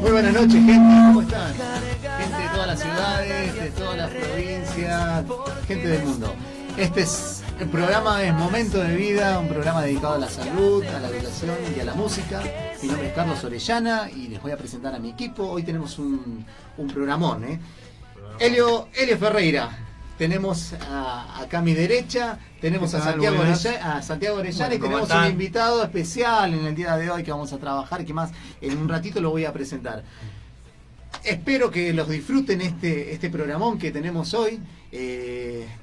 Muy buenas noches, gente, ¿cómo están? Gente de todas las ciudades, de todas las provincias, gente del mundo. El programa es Momento de Vida, un programa dedicado a la salud, a la educación y a la música. Mi nombre es Carlos Orellana y les voy a presentar a mi equipo. Hoy tenemos un programón, Elio Ferreira. Tenemos acá a mi derecha, tenemos a Santiago Orellana y tenemos un invitado especial en el día de hoy que vamos a trabajar y que más en un ratito lo voy a presentar. Espero que los disfruten este programón que tenemos hoy.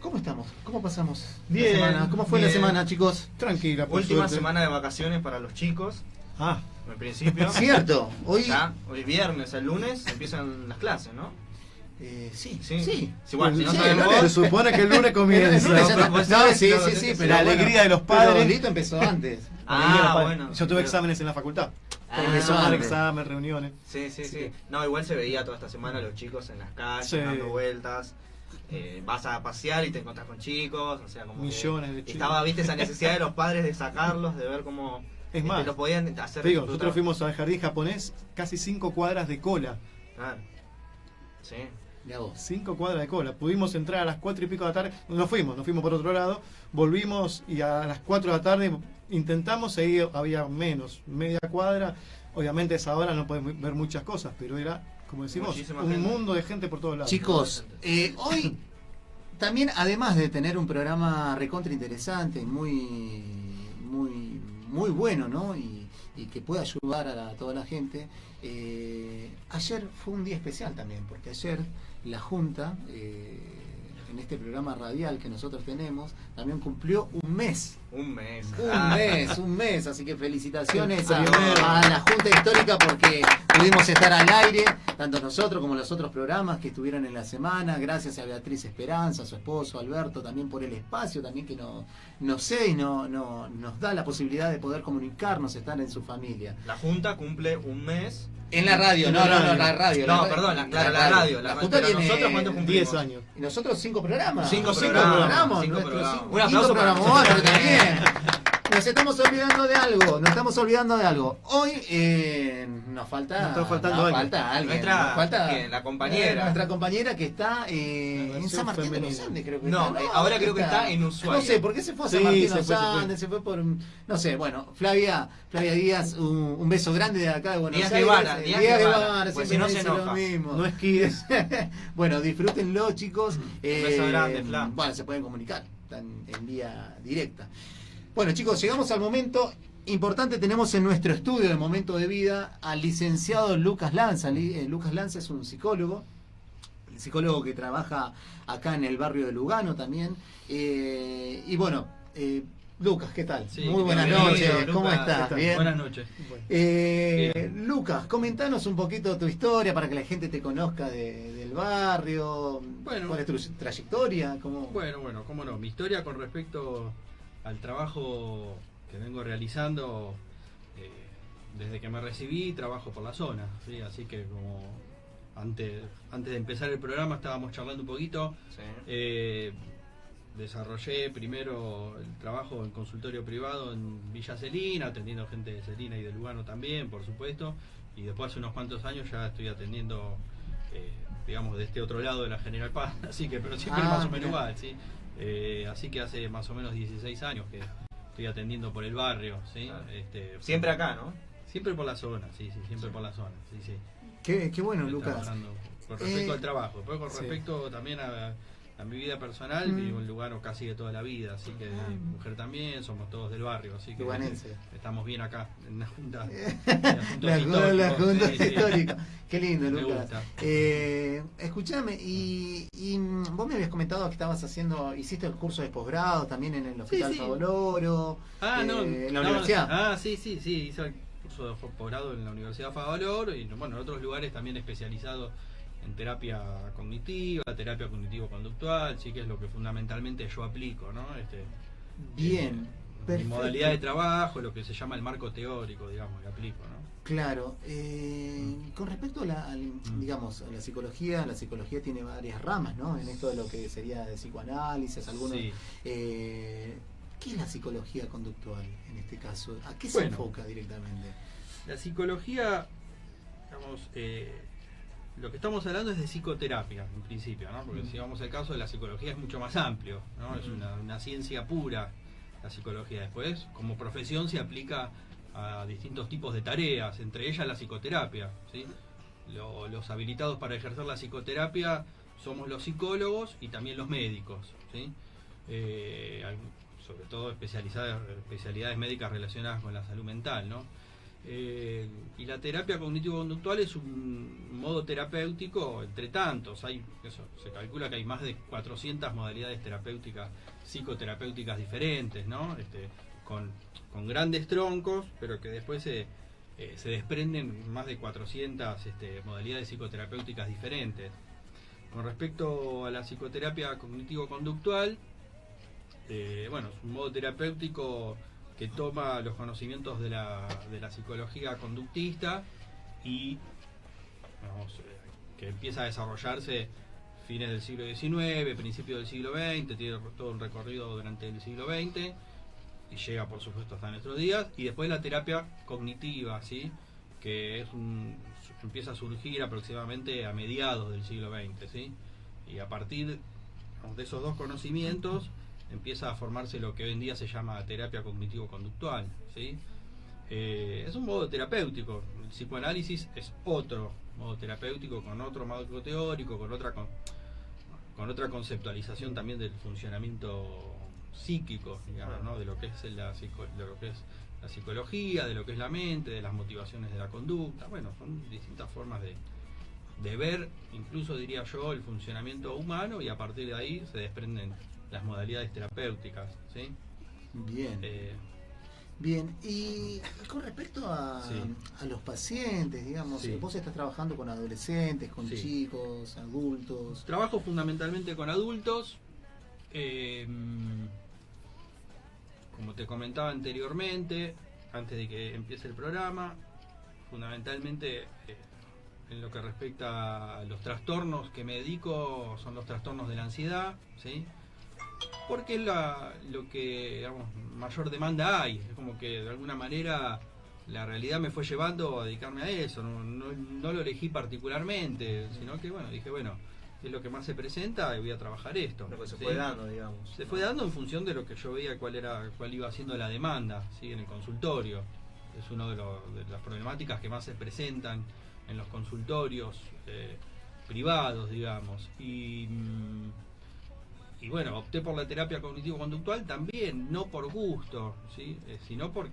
¿Cómo estamos? ¿Cómo pasamos bien, la semana? ¿Cómo fue la semana, chicos? Tranquila. Última semana de vacaciones para los chicos. En principio. Cierto. Hoy viernes, el lunes empiezan las clases, ¿no? Sí. Bueno, si no sabemos, se supone que el lunes comienza. Sí, pero la alegría de los padres. Lito empezó antes. Bueno. Yo tuve exámenes en la facultad. Exámenes, reuniones. Sí. No, igual se veía toda esta semana los chicos en las calles, dando vueltas. Vas a pasear y te encontrás con chicos, o sea, como millones de chicos. Estaba, viste, esa necesidad de los padres de sacarlos, de ver cómo los podían hacer. Digo, nosotros fuimos al jardín japonés, casi 5 cuadras de cola. Sí. 5 cuadras de cola. Pudimos entrar a las 4 y pico de la tarde. Nos fuimos por otro lado. Volvimos y a las 4 de la tarde intentamos seguir. Había media cuadra. Obviamente a esa hora no podemos ver muchas cosas, pero era, como decimos, mundo de gente por todos lados. Chicos, hoy también, además de tener un programa recontra interesante, muy bueno, ¿no? Y que pueda ayudar a toda la gente. Ayer fue un día especial también, porque ayer la Junta, en este programa radial que nosotros tenemos, también cumplió un mes. Un mes, así que felicitaciones a la Junta Histórica porque pudimos estar al aire, tanto nosotros como los otros programas que estuvieron en la semana. Gracias a Beatriz Esperanza, a su esposo Alberto, también por el espacio también que nos da la posibilidad de poder comunicarnos, estar en su familia. La Junta cumple un mes. En la radio, la radio. La radio. La Junta tiene nosotros ¿cuántos cumplimos? 10 años. Y nosotros 5 programas. 5 programas. Un aplauso para nosotros también. Nos estamos olvidando de algo. Hoy nos falta alguien. La compañera. Nuestra compañera que está en San Martín de los Andes, creo que está. Ahora creo que está en Ushuaia. No sé, ¿por qué se fue a San Martín de los Andes? Se fue por... No sé, bueno, Flavia Díaz, un beso grande de acá de Buenos Aires. Díaz Guevara, pues si no se enoja. Lo mismo. No esquies. Bueno, disfrútenlo, chicos. Un beso grande, Flavia. Bueno, se pueden comunicar, están en vía directa. Bueno, chicos, llegamos al momento importante. Tenemos en nuestro estudio de Momento de Vida al licenciado Lucas Lanza. Lucas Lanza es un psicólogo, el psicólogo que trabaja acá en el barrio de Lugano también. Y bueno, Lucas, ¿qué tal? Sí, muy buenas noches, ¿cómo estás? ¿Bien? Buenas noches. Lucas, comentanos un poquito tu historia para que la gente te conozca del barrio. Bueno, ¿cuál es tu trayectoria? Bueno, cómo no. Mi historia con respecto al trabajo que vengo realizando desde que me recibí, trabajo por la zona, ¿sí? Así que como antes de empezar el programa estábamos charlando un poquito. Desarrollé primero el trabajo en consultorio privado en Villa Celina, atendiendo gente de Celina y de Lugano también, por supuesto, y después hace unos cuantos años ya estoy atendiendo, digamos, de este otro lado de la General Paz, así que, pero siempre más o menos igual, ¿sí? Así que hace más o menos 16 años que estoy atendiendo por el barrio, ¿sí? Siempre acá, ¿no? Siempre por la zona, sí, siempre por la zona, sí. Qué bueno, Lucas. Con respecto al trabajo, después con respecto también a mi vida personal, vivo en Lugano casi de toda la vida, así que mi mujer también, somos todos del barrio, así que estamos bien acá en la Junta la Junta Histórica. Qué lindo, me Lucas. Gusta. Escuchame, y vos me habías comentado que hiciste el curso de posgrado también en el Hospital Favaloro, en la universidad. Sí, hice el curso de posgrado en la Universidad Favaloro y bueno, en otros lugares también especializados en terapia cognitiva, terapia cognitivo-conductual, sí, que es lo que fundamentalmente yo aplico, ¿no? Bien, mi modalidad de trabajo, lo que se llama el marco teórico, digamos, que aplico, ¿no? Claro. Con respecto a la psicología tiene varias ramas, ¿no? En esto de lo que sería de psicoanálisis, algunos... Sí. ¿Qué es la psicología conductual en este caso? ¿A qué se enfoca directamente? La psicología digamos, lo que estamos hablando es de psicoterapia, en principio, ¿no? Porque si vamos al caso de la psicología es mucho más amplio, ¿no? Es una ciencia pura la psicología. Después, como profesión, se aplica a distintos tipos de tareas, entre ellas la psicoterapia, ¿sí? Los habilitados para ejercer la psicoterapia somos los psicólogos y también los médicos, ¿sí? Sobre todo especialidades médicas relacionadas con la salud mental, ¿no? Y la terapia cognitivo-conductual es un modo terapéutico entre tantos. Se calcula que hay más de 400 modalidades terapéuticas, psicoterapéuticas diferentes, ¿no? Con grandes troncos, pero que después se desprenden más de 400 modalidades psicoterapéuticas diferentes. Con respecto a la psicoterapia cognitivo-conductual, bueno, es un modo terapéutico que toma los conocimientos de la psicología conductista y que empieza a desarrollarse fines del siglo XIX, principios del siglo XX, tiene todo un recorrido durante el siglo XX y llega por supuesto hasta nuestros días. Y después la terapia cognitiva, ¿sí? Que empieza a surgir aproximadamente a mediados del siglo XX, ¿sí? Y a partir de esos dos conocimientos empieza a formarse lo que hoy en día se llama terapia cognitivo-conductual, ¿sí? Es un modo terapéutico. El psicoanálisis es otro modo terapéutico, con otro marco teórico, con otra conceptualización también del funcionamiento psíquico, digamos, ¿no? De lo que es la psicología, de lo que es la mente, de las motivaciones de la conducta. Bueno, son distintas formas de ver, incluso diría yo, el funcionamiento humano, y a partir de ahí se desprenden las modalidades terapéuticas, ¿sí? Bien. Bien, y con respecto a los pacientes, digamos, vos estás trabajando con adolescentes, con chicos, adultos. Trabajo fundamentalmente con adultos. Como te comentaba anteriormente, antes de que empiece el programa, fundamentalmente en lo que respecta a los trastornos que me dedico son los trastornos de la ansiedad, ¿sí? Porque es lo que, digamos, mayor demanda hay. Es como que de alguna manera la realidad me fue llevando a dedicarme a eso. No lo elegí particularmente, sino que bueno, dije, bueno, es lo que más se presenta y voy a trabajar esto. Lo que se fue dando, digamos. Se fue dando en función de lo que yo veía cuál iba siendo la demanda, ¿sí? En el consultorio. Es una de las problemáticas que más se presentan en los consultorios privados, digamos. Y bueno, opté por la terapia cognitivo-conductual también, no por gusto, ¿sí? Sino por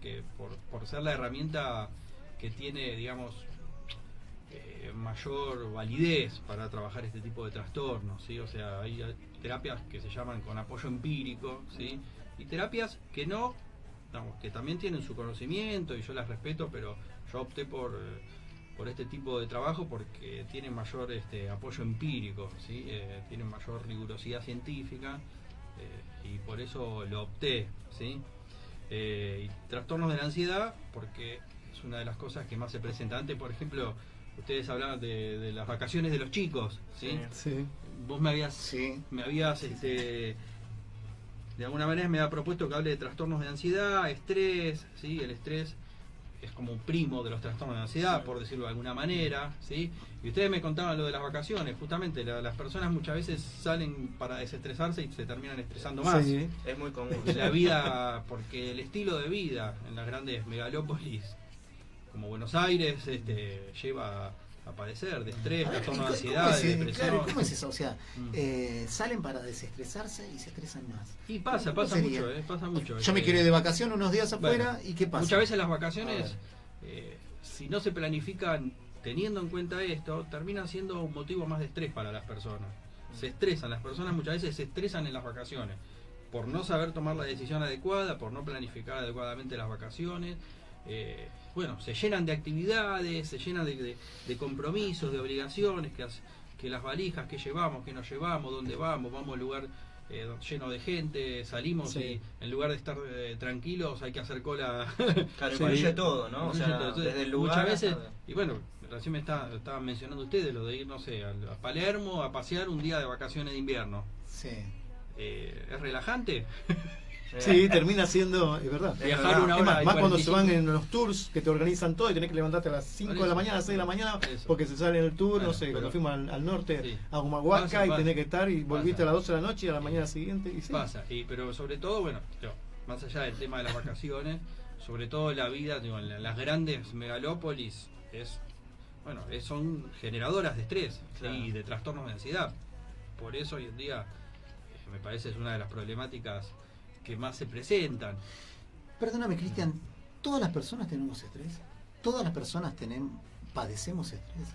ser la herramienta que tiene, digamos, mayor validez para trabajar este tipo de trastornos, ¿sí? O sea, hay terapias que se llaman con apoyo empírico, ¿sí? Y terapias que no, digamos, que también tienen su conocimiento y yo las respeto, pero yo opté por este tipo de trabajo porque tienen mayor apoyo empírico, ¿sí? Tienen mayor rigurosidad científica y por eso lo opté, ¿sí? Y trastornos de la ansiedad porque es una de las cosas que más se presenta. Antes, por ejemplo, ustedes hablaban de las vacaciones de los chicos, ¿sí? Sí. Vos me habías de alguna manera me había propuesto que hable de trastornos de ansiedad, estrés, ¿sí? El estrés es como un primo de los trastornos de ansiedad, por decirlo de alguna manera, ¿sí? Y ustedes me contaban lo de las vacaciones, justamente las personas muchas veces salen para desestresarse y se terminan estresando más. Sí. Es muy común. La vida, porque el estilo de vida en las grandes megalópolis como Buenos Aires lleva a padecer de estrés, trastorno de ansiedad, de depresión. Claro, ¿cómo es eso? O sea, salen para desestresarse y se estresan más. Y pasa mucho. Yo me quiero ir de vacaciones unos días afuera, bueno, ¿y qué pasa? Muchas veces las vacaciones, si no se planifican teniendo en cuenta esto, terminan siendo un motivo más de estrés para las personas. Se estresan, las personas muchas veces se estresan en las vacaciones, por no saber tomar la decisión adecuada, por no planificar adecuadamente las vacaciones. Bueno, se llenan de actividades, se llenan de compromisos, de obligaciones, que las valijas que llevamos, que nos llevamos, dónde vamos a un lugar lleno de gente, salimos y en lugar de estar tranquilos hay que hacer cola. Claro, incluye todo, ¿no? O sea, entonces, desde el lugar muchas veces, y bueno, recién me estaban mencionando ustedes lo de ir, no sé, a Palermo a pasear un día de vacaciones de invierno. Sí. ¿Es relajante? Sí, termina siendo, es verdad. Viajar una hora. Más cuando se van en los tours que te organizan todo y tenés que levantarte a las 5 de la mañana, a las 6 de la mañana, porque se sale en el tour, no sé, cuando fuimos al norte, a Humahuaca, y tenés que estar y volviste a las 12 de la noche y a la mañana siguiente. Y sí. Pasa, pero sobre todo, bueno, más allá del tema de las vacaciones, sobre todo la vida, digo, en las grandes megalópolis son generadoras de estrés, claro, y de trastornos de ansiedad. Por eso hoy en día me parece es una de las problemáticas que más se presentan. Perdóname, Cristian, ¿todas las personas tenemos estrés? ¿Todas las personas padecemos estrés?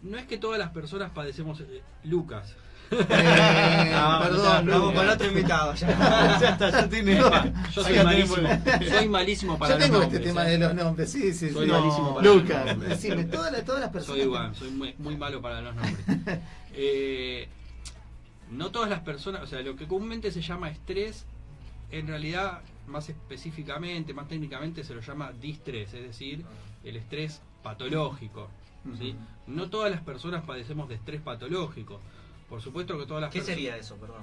No es que todas las personas padecemos Lucas. Perdón, vamos con otro invitado. Ya está, ya tiene. Yo soy malísimo para los nombres. Yo tengo este tema de los nombres, sí. Soy malísimo para Lucas, los nombres. decime, todas las personas. Soy igual, soy muy malo para los nombres. No todas las personas, o sea, lo que comúnmente se llama estrés, en realidad, más específicamente, más técnicamente, se lo llama distrés, es decir, el estrés patológico. ¿Sí? No todas las personas padecemos de estrés patológico. Por supuesto que todas las personas... ¿Qué sería eso, perdón?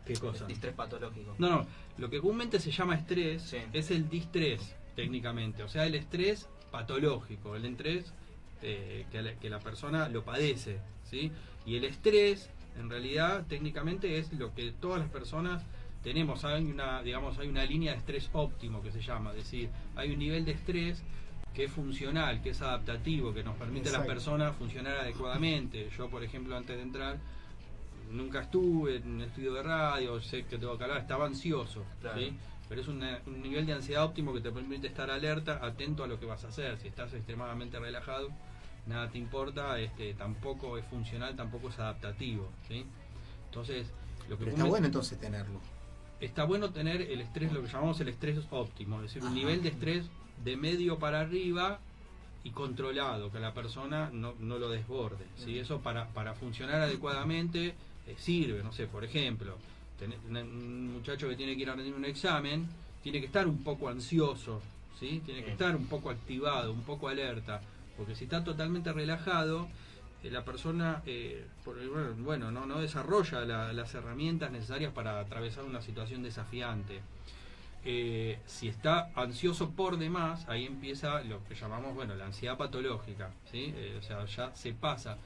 ¿Qué cosa? Distrés patológico. No, lo que comúnmente se llama estrés, sí, es el distrés, técnicamente. O sea, el estrés patológico, el estrés que la persona lo padece, ¿sí? Y el estrés, en realidad, técnicamente es lo que todas las personas tenemos. Hay una línea de estrés óptimo que se llama, es decir, hay un nivel de estrés que es funcional, que es adaptativo, que nos permite a las personas funcionar adecuadamente. Yo, por ejemplo, antes de entrar, nunca estuve en un estudio de radio, sé que tengo que hablar, estaba ansioso, claro, ¿sí? Pero es un nivel de ansiedad óptimo que te permite estar alerta, atento a lo que vas a hacer. Si estás extremadamente relajado, nada te importa, tampoco es funcional, tampoco es adaptativo, ¿sí? Entonces, pero está bueno entonces tenerlo. Está bueno tener el estrés, lo que llamamos el estrés óptimo, es decir, un nivel de estrés de medio para arriba y controlado, que la persona no lo desborde, ¿sí? Eso para funcionar adecuadamente sirve, no sé, por ejemplo, un muchacho que tiene que ir a rendir un examen, tiene que estar un poco ansioso, ¿sí? Tiene que estar un poco activado, un poco alerta, porque si está totalmente relajado, la persona no desarrolla las herramientas necesarias para atravesar una situación desafiante. Si está ansioso por demás, ahí empieza lo que llamamos la ansiedad patológica, ¿sí? O sea, ya se pasa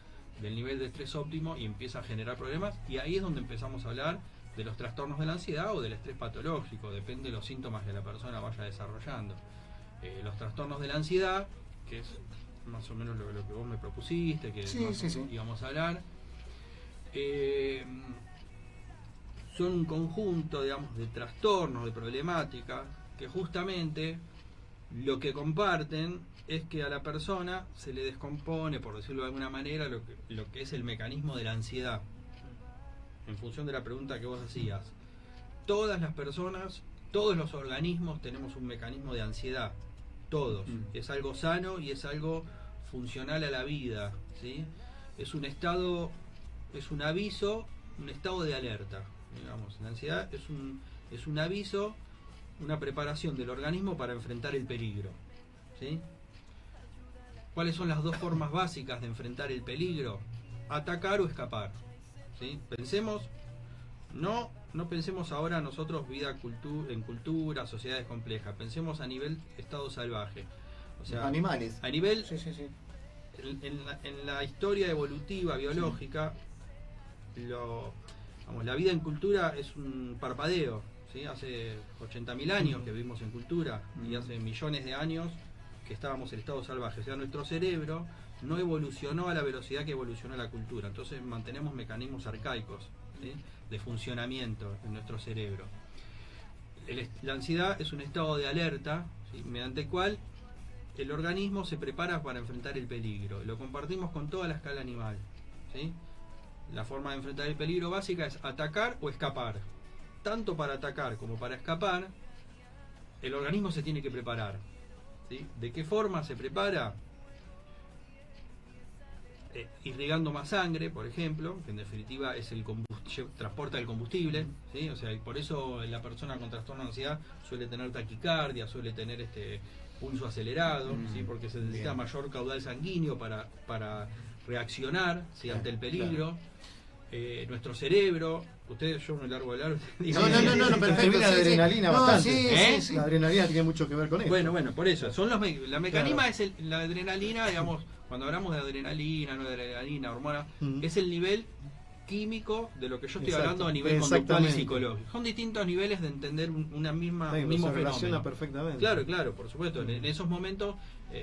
del nivel de estrés óptimo y empieza a generar problemas, y ahí es donde empezamos a hablar de los trastornos de la ansiedad o del estrés patológico, depende de los síntomas que la persona vaya desarrollando. Los trastornos de la ansiedad, que es más o menos lo que vos me propusiste, que sí. íbamos a hablar, son un conjunto, de trastornos, de problemáticas, que justamente lo que comparten es que a la persona se le descompone, por decirlo de alguna manera, lo que es el mecanismo de la ansiedad. En función de la pregunta que vos hacías, todas las personas, todos los organismos tenemos un mecanismo de ansiedad, todos. Es algo sano y es algo funcional a la vida, ¿sí? Es un estado, es un aviso, un estado de alerta. Digamos, la ansiedad es un aviso, una preparación del organismo para enfrentar el peligro, ¿sí? ¿Cuáles son las dos formas básicas de enfrentar el peligro? Atacar o escapar, ¿sí? Pensemos, no pensemos ahora nosotros en cultura, sociedades complejas, pensemos a nivel estado salvaje, o sea, animales. A nivel, sí. En la historia evolutiva, biológica, la vida en cultura es un parpadeo, ¿sí? Hace 80.000 años que vivimos en cultura y hace millones de años que estábamos en estado salvaje. O sea, nuestro cerebro no evolucionó a la velocidad que evolucionó la cultura. Entonces mantenemos mecanismos arcaicos, ¿sí? De funcionamiento en nuestro cerebro. La ansiedad es un estado de alerta, ¿sí? Mediante el cual el organismo se prepara para enfrentar el peligro. Lo compartimos con toda la escala animal, ¿sí? La forma de enfrentar el peligro básica es atacar o escapar. Tanto para atacar como para escapar, el organismo se tiene que preparar, ¿sí? ¿De qué forma se prepara? Irrigando más sangre, por ejemplo, que en definitiva es transporta el combustible, ¿sí? O sea, y por eso la persona con trastorno de ansiedad suele tener taquicardia, suele tener pulso acelerado, ¿sí? Porque se necesita mayor caudal sanguíneo para reaccionar, ¿sí? Ante el peligro. nuestro cerebro, yo me largo de largo. No, perfecto. La adrenalina bastante. Sí. La adrenalina tiene mucho que ver con eso. Bueno, por eso. Son la mecanisma es la adrenalina, digamos, cuando hablamos de adrenalina, no de adrenalina, hormona, es el nivel químico de lo que yo estoy hablando a nivel conductual y psicológico. Son distintos niveles de entender un mismo fenómeno. Perfectamente. Claro, por supuesto. En esos momentos,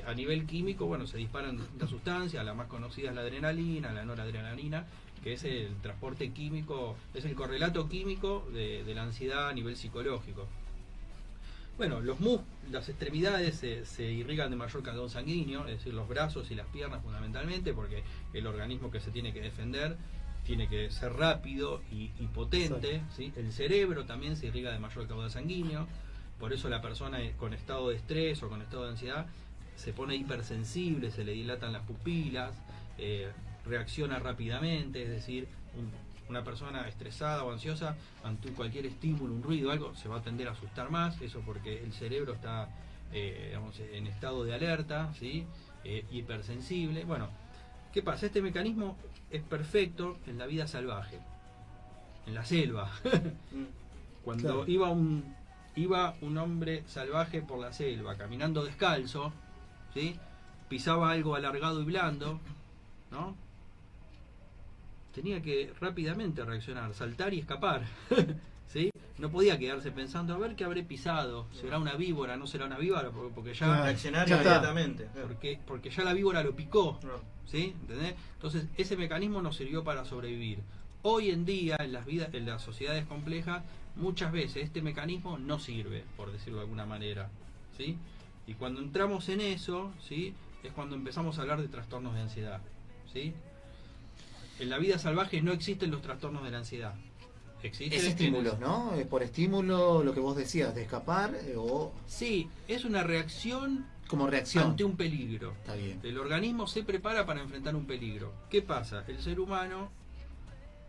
a nivel químico, se disparan distintas sustancias. La más conocida es la adrenalina, la noradrenalina, que es el transporte químico, es el correlato químico de la ansiedad a nivel psicológico. Bueno, las extremidades se irrigan de mayor cantidad sanguíneo, es decir, los brazos y las piernas fundamentalmente, porque el organismo que se tiene que defender tiene que ser rápido y potente, ¿sí? El cerebro también se irriga de mayor caudal sanguíneo, por eso la persona con estado de estrés o con estado de ansiedad se pone hipersensible, se le dilatan las pupilas, reacciona rápidamente, es decir, una persona estresada o ansiosa ante cualquier estímulo, un ruido, algo, se va a tender a asustar más, eso porque el cerebro está en estado de alerta, ¿sí? Hipersensible. Bueno, ¿qué pasa? Este mecanismo es perfecto en la vida salvaje, en la selva. Cuando iba un hombre salvaje por la selva, caminando descalzo, ¿sí? Pisaba algo alargado y blando, ¿no? Tenía que rápidamente reaccionar, saltar y escapar, ¿sí? No podía quedarse pensando, a ver qué habré pisado, será una víbora, no será una víbora, porque ya reaccionar inmediatamente, porque ya la víbora lo picó, ¿sí? ¿Entendés? Entonces ese mecanismo nos sirvió para sobrevivir. Hoy en día en las sociedades complejas muchas veces este mecanismo no sirve, por decirlo de alguna manera, ¿sí? Y cuando entramos en eso, ¿sí? Es cuando empezamos a hablar de trastornos de ansiedad, ¿sí? En la vida salvaje no existen los trastornos de la ansiedad. Existen estímulos, ¿no? Por estímulo, lo que vos decías, de escapar o... Sí, es una reacción como reacción ante un peligro. Está bien. El organismo se prepara para enfrentar un peligro. ¿Qué pasa? El ser humano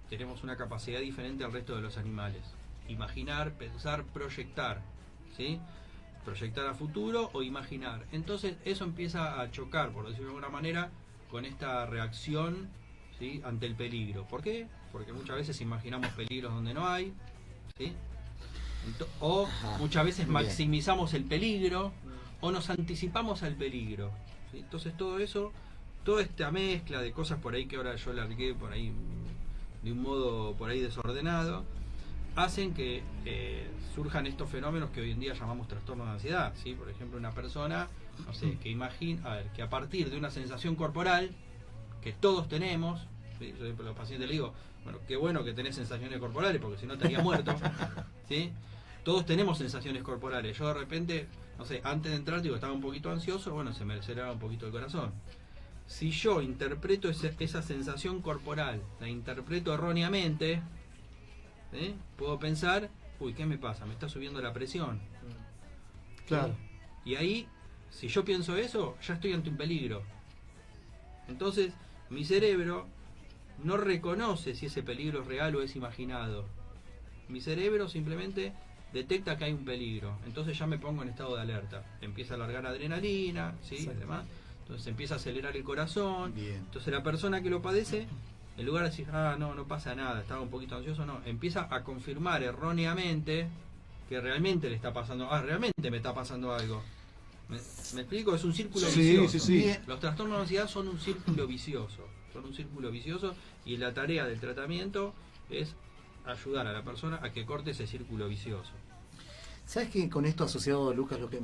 tenemos una capacidad diferente al resto de los animales. Imaginar, pensar, proyectar, ¿sí? Proyectar a futuro o imaginar. Entonces eso empieza a chocar, por decirlo de alguna manera, con esta reacción, ¿sí? Ante el peligro. ¿Por qué? Porque muchas veces imaginamos peligros donde no hay, ¿sí? O muchas veces maximizamos el peligro o nos anticipamos al peligro, ¿sí? Entonces todo eso, toda esta mezcla de cosas por ahí que ahora yo largué por ahí de un modo por ahí desordenado, hacen que surjan estos fenómenos que hoy en día llamamos trastornos de ansiedad, ¿sí? Por ejemplo, una persona, no sé, que a partir de una sensación corporal que todos tenemos, ¿sí? Yo a los pacientes les digo, bueno, qué bueno que tenés sensaciones corporales, porque si no estaría muerto, ¿sí? Todos tenemos sensaciones corporales. Yo de repente, no sé, antes de entrar, digo, estaba un poquito ansioso, bueno, se me aceleraba un poquito el corazón. Si yo interpreto esa sensación corporal, la interpreto erróneamente, ¿sí? Puedo pensar, uy, ¿qué me pasa? Me está subiendo la presión. Claro. ¿Sí? Y ahí, si yo pienso eso, ya estoy ante un peligro. Entonces, mi cerebro no reconoce si ese peligro es real o es imaginado. Mi cerebro simplemente detecta que hay un peligro. Entonces ya me pongo en estado de alerta. Empieza a largar adrenalina, ¿sí? Y demás. Entonces empieza a acelerar el corazón. Bien. Entonces la persona que lo padece, en lugar de decir, no pasa nada, estaba un poquito ansioso, no, empieza a confirmar erróneamente que realmente le está pasando, realmente me está pasando algo. ¿Me explico? Es un círculo vicioso. Sí. Los trastornos de ansiedad son un círculo vicioso. Y la tarea del tratamiento es ayudar a la persona a que corte ese círculo vicioso. ¿Sabes que con esto asociado, Lucas, lo que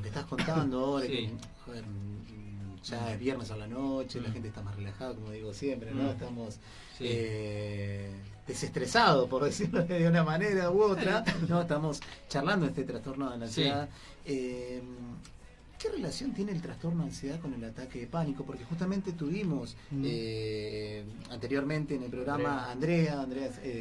estás contando ahora, que, joder, ya es viernes a la noche, la gente está más relajada, como digo siempre, ¿no? Estamos desestresados, por decirlo de una manera u otra, ¿no? Estamos charlando de este trastorno de la ansiedad. ¿Qué relación tiene el trastorno de ansiedad con el ataque de pánico? Porque justamente tuvimos anteriormente en el programa Andrea.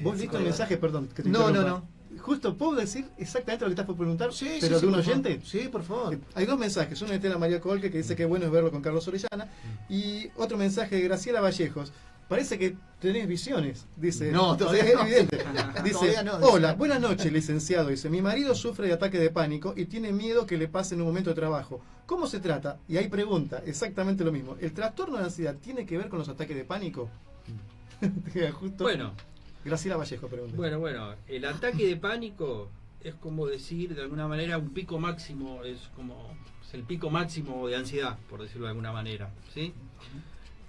¿Vos viste el mensaje, perdón? Que te No. Justo, ¿puedo decir exactamente lo que estás por preguntar? Sí, pero sí, de un por oyente. favor. Sí, por favor. Hay dos mensajes. Uno de Estela María Colque, que dice que bueno es verlo con Carlos Orellana. Y otro mensaje de Graciela Vallejos. Parece que tenés visiones, dice. No, todavía es no. evidente. Dice, Todavía no. hola, buenas noches, licenciado. Dice, mi marido sufre de ataque de pánico y tiene miedo que le pase en un momento de trabajo. ¿Cómo se trata? Y ahí pregunta exactamente lo mismo. ¿El trastorno de ansiedad tiene que ver con los ataques de pánico? Justo Bueno. Graciela Vallejo pregunta. Bueno, el ataque de pánico es como decir, de alguna manera, un pico máximo, es el pico máximo de ansiedad, por decirlo de alguna manera, ¿sí?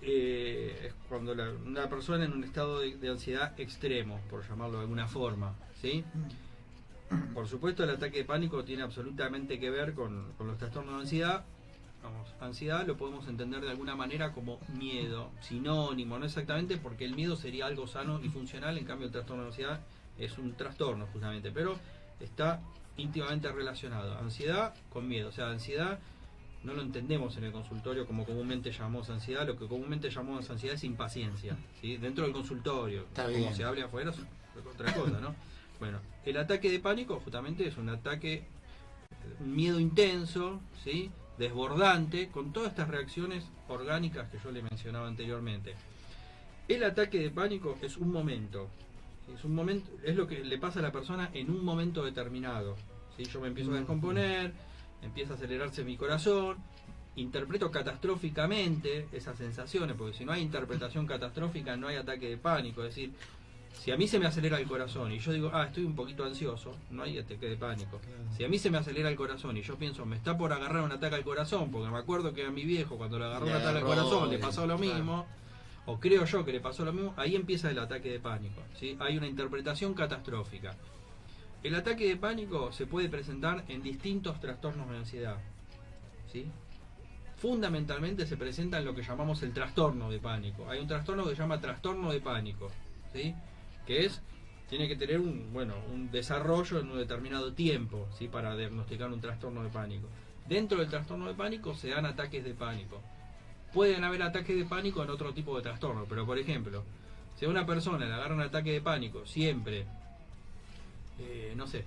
Es cuando una persona en un estado de ansiedad extremo, por llamarlo de alguna forma, ¿sí? Por supuesto, el ataque de pánico tiene absolutamente que ver con los trastornos de ansiedad. Ansiedad lo podemos entender de alguna manera como miedo, sinónimo, no exactamente, porque el miedo sería algo sano y funcional, en cambio el trastorno de ansiedad es un trastorno justamente, pero está íntimamente relacionado, ansiedad con miedo. O sea, ansiedad no lo entendemos en el consultorio como comúnmente llamamos ansiedad, lo que comúnmente llamamos ansiedad es impaciencia, ¿sí? Dentro del consultorio, como se habla afuera es otra cosa, ¿no? Bueno, el ataque de pánico justamente es un ataque, un miedo intenso, ¿sí? Desbordante, con todas estas reacciones orgánicas que yo le mencionaba anteriormente. El ataque de pánico es un momento, es lo que le pasa a la persona en un momento determinado, ¿sí? Yo me empiezo a descomponer, empieza a acelerarse mi corazón, interpreto catastróficamente esas sensaciones, porque si no hay interpretación catastrófica no hay ataque de pánico. Es decir, si a mí se me acelera el corazón y yo digo, estoy un poquito ansioso, no hay ataque de pánico. Si a mí se me acelera el corazón y yo pienso, me está por agarrar un ataque al corazón, porque me acuerdo que a mi viejo cuando le agarró un ataque al corazón le pasó lo mismo, o creo yo que le pasó lo mismo, ahí empieza el ataque de pánico, ¿sí? Hay una interpretación catastrófica. El ataque de pánico se puede presentar en distintos trastornos de ansiedad, ¿sí? Fundamentalmente se presenta en lo que llamamos el trastorno de pánico. Hay un trastorno que se llama trastorno de pánico, ¿sí? Que tiene que tener un desarrollo en un determinado tiempo, ¿sí? Para diagnosticar un trastorno de pánico. Dentro del trastorno de pánico se dan ataques de pánico. Pueden haber ataques de pánico en otro tipo de trastorno, pero por ejemplo, si a una persona le agarra un ataque de pánico siempre, no sé,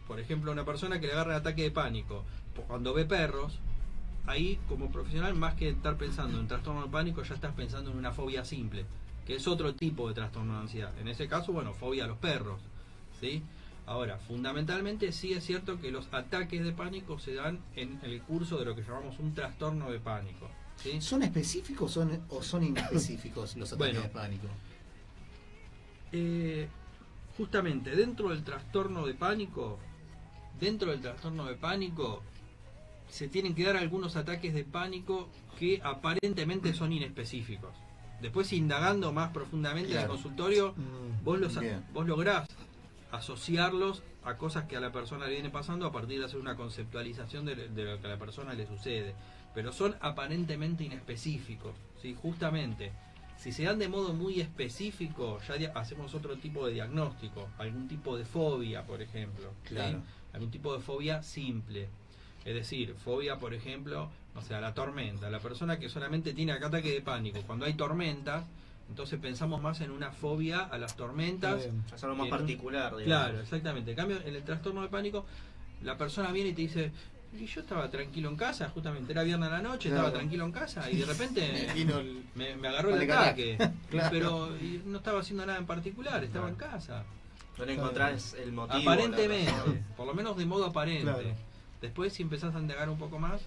por ejemplo, una persona que le agarra un ataque de pánico cuando ve perros, ahí como profesional, más que estar pensando en trastorno de pánico, ya estás pensando en una fobia simple, que es otro tipo de trastorno de ansiedad. En ese caso, fobia a los perros, ¿sí? Ahora, fundamentalmente sí es cierto que los ataques de pánico se dan en el curso de lo que llamamos un trastorno de pánico, ¿sí? ¿Son específicos o son inespecíficos los ataques de pánico? Justamente dentro del trastorno de pánico se tienen que dar algunos ataques de pánico que aparentemente son inespecíficos. Después, indagando más profundamente en el consultorio, vos lográs asociarlos a cosas que a la persona le viene pasando a partir de hacer una conceptualización de lo que a la persona le sucede. Pero son aparentemente inespecíficos, ¿sí? Justamente, si se dan de modo muy específico, ya hacemos otro tipo de diagnóstico, algún tipo de fobia, por ejemplo, ¿sí? Algún tipo de fobia simple. Es decir, fobia, por ejemplo, a la tormenta. La persona que solamente tiene ataque de pánico cuando hay tormentas, entonces pensamos más en una fobia a las tormentas. Es algo más particular, digamos. Claro, exactamente. En cambio, en el trastorno de pánico, la persona viene y te dice, y yo estaba tranquilo en casa, justamente era viernes a la noche, estaba tranquilo en casa y de repente me agarró el ataque. Pero no estaba haciendo nada en particular, estaba en casa. No encontrás el motivo. Aparentemente, por lo menos de modo aparente. Después, si empezás a indagar un poco más,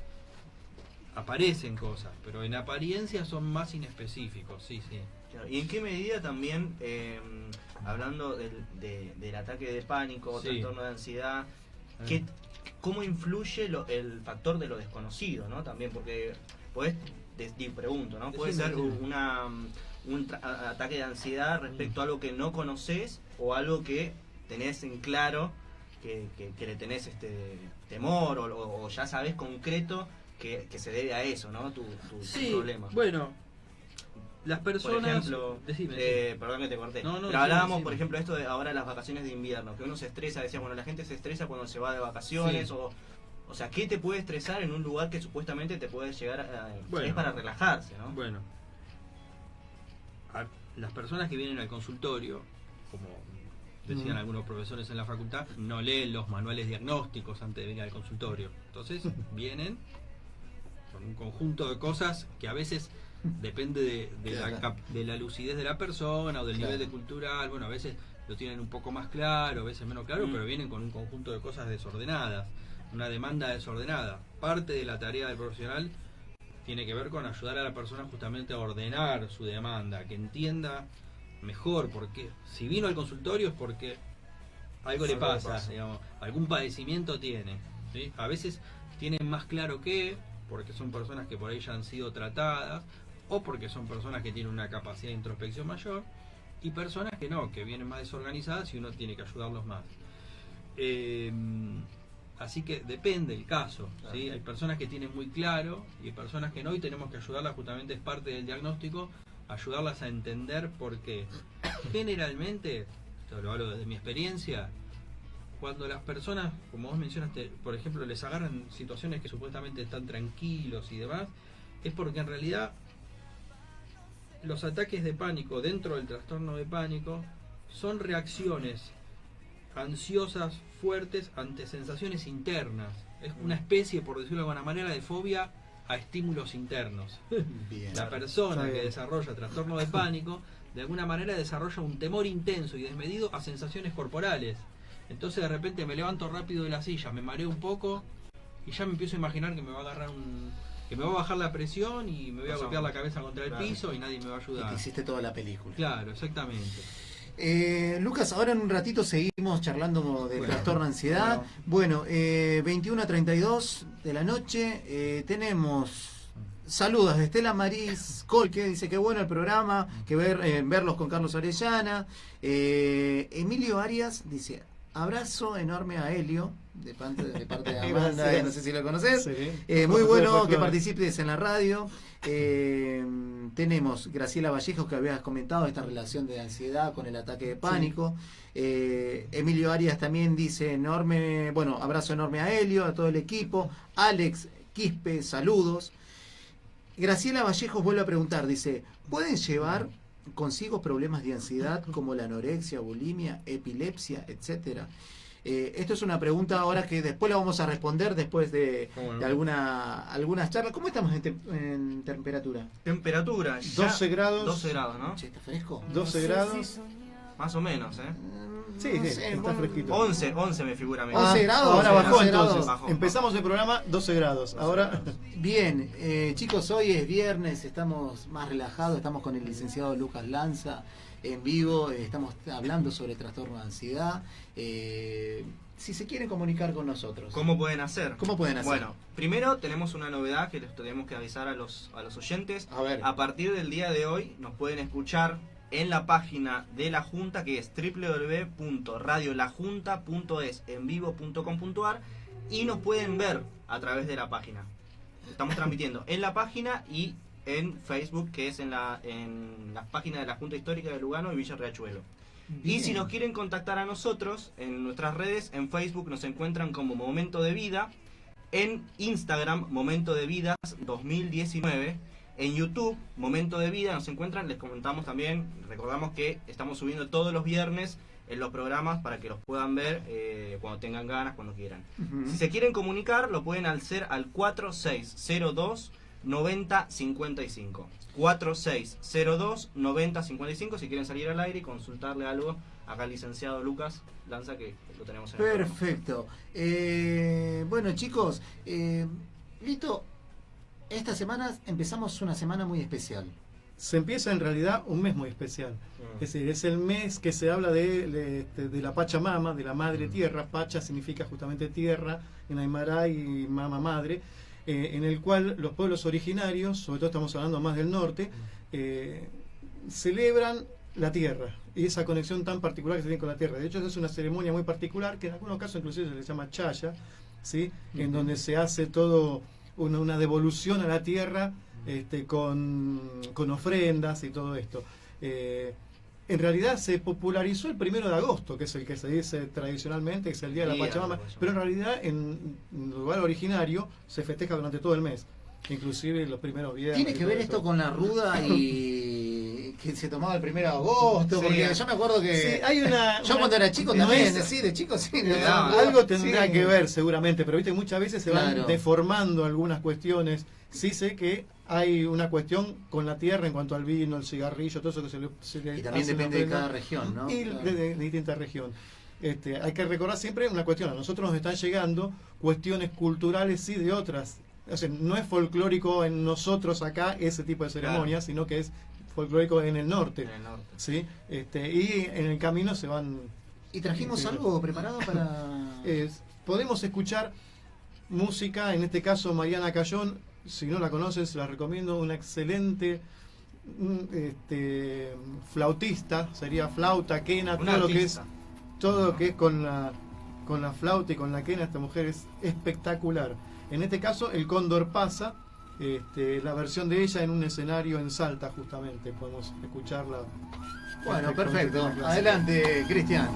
aparecen cosas, pero en apariencia son más inespecíficos, sí. ¿Y en qué medida también, hablando del ataque de pánico, trastorno de ansiedad, cómo influye el factor de lo desconocido, ¿no? También, porque pregunto, ¿no? Puede ser un ataque de ansiedad respecto a algo que no conoces o algo que tenés en claro que le tenés temor o ya sabés concreto que se debe a eso, ¿no? Tu problema. Bueno, las personas... Por ejemplo, perdón que te corté, pero hablábamos, por ejemplo, esto de ahora las vacaciones de invierno, que uno se estresa, decíamos, la gente se estresa cuando se va de vacaciones, o sea, ¿qué te puede estresar en un lugar que supuestamente te puede llegar es para relajarse, ¿no? Bueno, las personas que vienen al consultorio, como decían algunos profesores en la facultad, no leen los manuales diagnósticos antes de venir al consultorio. Entonces vienen con un conjunto de cosas que a veces depende de la lucidez de la persona o del nivel de cultural. Bueno, a veces lo tienen un poco más claro, a veces menos claro, pero vienen con un conjunto de cosas desordenadas, una demanda desordenada. Parte de la tarea del profesional tiene que ver con ayudar a la persona justamente a ordenar su demanda, que entienda mejor, porque si vino al consultorio es porque algo le pasa, digamos, algún padecimiento tiene, ¿sí? A veces tienen más claro que, porque son personas que por ahí ya han sido tratadas, o porque son personas que tienen una capacidad de introspección mayor, y personas que no, que vienen más desorganizadas y uno tiene que ayudarlos más. Así que depende el caso, ¿sí? Hay personas que tienen muy claro y hay personas que no, y tenemos que ayudarlas, justamente es parte del diagnóstico, ayudarlas a entender por qué. Generalmente, esto lo hablo desde mi experiencia, cuando las personas, como vos mencionaste, por ejemplo, les agarran situaciones que supuestamente están tranquilos y demás, es porque en realidad los ataques de pánico dentro del trastorno de pánico son reacciones ansiosas fuertes ante sensaciones internas. Es una especie, por decirlo de alguna manera, de fobia a estímulos internos. Bien. La persona que desarrolla trastorno de pánico de alguna manera desarrolla un temor intenso y desmedido a sensaciones corporales. Entonces de repente me levanto rápido de la silla, me mareo un poco y ya me empiezo a imaginar que me va a agarrar que me va a bajar la presión y me voy a golpear la cabeza contra el piso y nadie me va a ayudar. Y te hiciste toda la película. Claro, exactamente. Lucas, ahora en un ratito seguimos charlando de trastorno de ansiedad. Bueno, 21 a 32 de la noche tenemos saludos de Estela Maris Colque, dice que bueno el programa, que verlos con Carlos Orellana. Emilio Arias dice abrazo enorme a Helio de parte de Amanda, no sé si lo conoces. Sí. Muy bueno que participes en la radio. Tenemos Graciela Vallejos, que habías comentado esta relación de ansiedad con el ataque de pánico. Emilio Arias también dice abrazo enorme a Helio, a todo el equipo. Alex Quispe, saludos. Graciela Vallejos vuelve a preguntar, dice, ¿pueden llevar consigo problemas de ansiedad como la anorexia, bulimia, epilepsia, etcétera? Esto es una pregunta ahora que después la vamos a responder después de algunas charlas. ¿Cómo estamos en temperatura? Temperatura, 12 grados. 12 grados, ¿no? Che, ¿está fresco? 12 grados. Más o menos, Sí, está fresquito. 11 me figura. 11 grados. Ahora bajó entonces. Bajó. Empezamos el programa 12 grados. Ahora. Bien, chicos, hoy es viernes, estamos más relajados, estamos con el licenciado Lucas Lanza en vivo, estamos hablando sobre trastorno de ansiedad. Si se quieren comunicar con nosotros, ¿cómo pueden hacer? Bueno, primero tenemos una novedad que les tenemos que avisar a los oyentes. A ver. A partir del día de hoy nos pueden escuchar en la página de la Junta, que es www.radiolajunta.es envivo.com.ar, y nos pueden ver a través de la página. Estamos transmitiendo en la página y en Facebook, que es en la página de la Junta Histórica de Lugano y Villa Riachuelo. Bien. Y si nos quieren contactar a nosotros en nuestras redes, en Facebook nos encuentran como Momento de Vida, en Instagram Momento de Vidas 2019, en YouTube Momento de Vida nos encuentran. Les comentamos también, recordamos que estamos subiendo todos los viernes en los programas para que los puedan ver cuando tengan ganas, cuando quieran. Si se quieren comunicar, lo pueden hacer al 4602 9055. 4602 9055 si quieren salir al aire y consultarle algo acá al licenciado Lucas Lanza, que lo tenemos en el perfecto. Bueno, chicos, listo. Esta semana empezamos una semana muy especial. Se empieza en realidad un mes muy especial. Es decir, es el mes que se habla de la Pachamama, de la Madre Tierra. Pacha significa justamente tierra en Aymara y Mama Madre, en el cual los pueblos originarios, sobre todo estamos hablando más del norte, celebran la tierra y esa conexión tan particular que se tiene con la tierra. De hecho, es una ceremonia muy particular que en algunos casos inclusive se le llama chaya, ¿sí? En donde se hace todo una devolución a la tierra, con ofrendas y todo esto. En realidad se popularizó el 1 de agosto, que es el que se dice tradicionalmente, que es el Día de la Pachamama, pero en realidad en el lugar originario se festeja durante todo el mes, inclusive los primeros viernes. ¿Tiene que ver esto con la ruda y que se tomaba el 1 de agosto? Sí, porque yo me acuerdo que sí, hay yo cuando era chico también, de chico sí. Algo tendrá que ver seguramente, pero viste, muchas veces se van deformando algunas cuestiones. Sí sé que hay una cuestión con la tierra en cuanto al vino, el cigarrillo, todo eso que se le y también depende de cada región, ¿no? Y de distinta región. Hay que recordar siempre una cuestión. A nosotros nos están llegando cuestiones culturales, sí, de otras o sea, no es folclórico en nosotros acá ese tipo de ceremonia, sino que es folclórico en el norte. ¿Sí? Y en el camino se van... ¿Y trajimos algo preparado para...? Podemos escuchar música, en este caso Mariana Cayón, si no la conocen se la recomiendo, una excelente flautista, sería flauta, quena, todo lo que es con la flauta y con la quena. Esta mujer es espectacular. En este caso El Cóndor pasa, la versión de ella en un escenario en Salta, justamente podemos escucharla. Bueno, perfecto, adelante Cristian.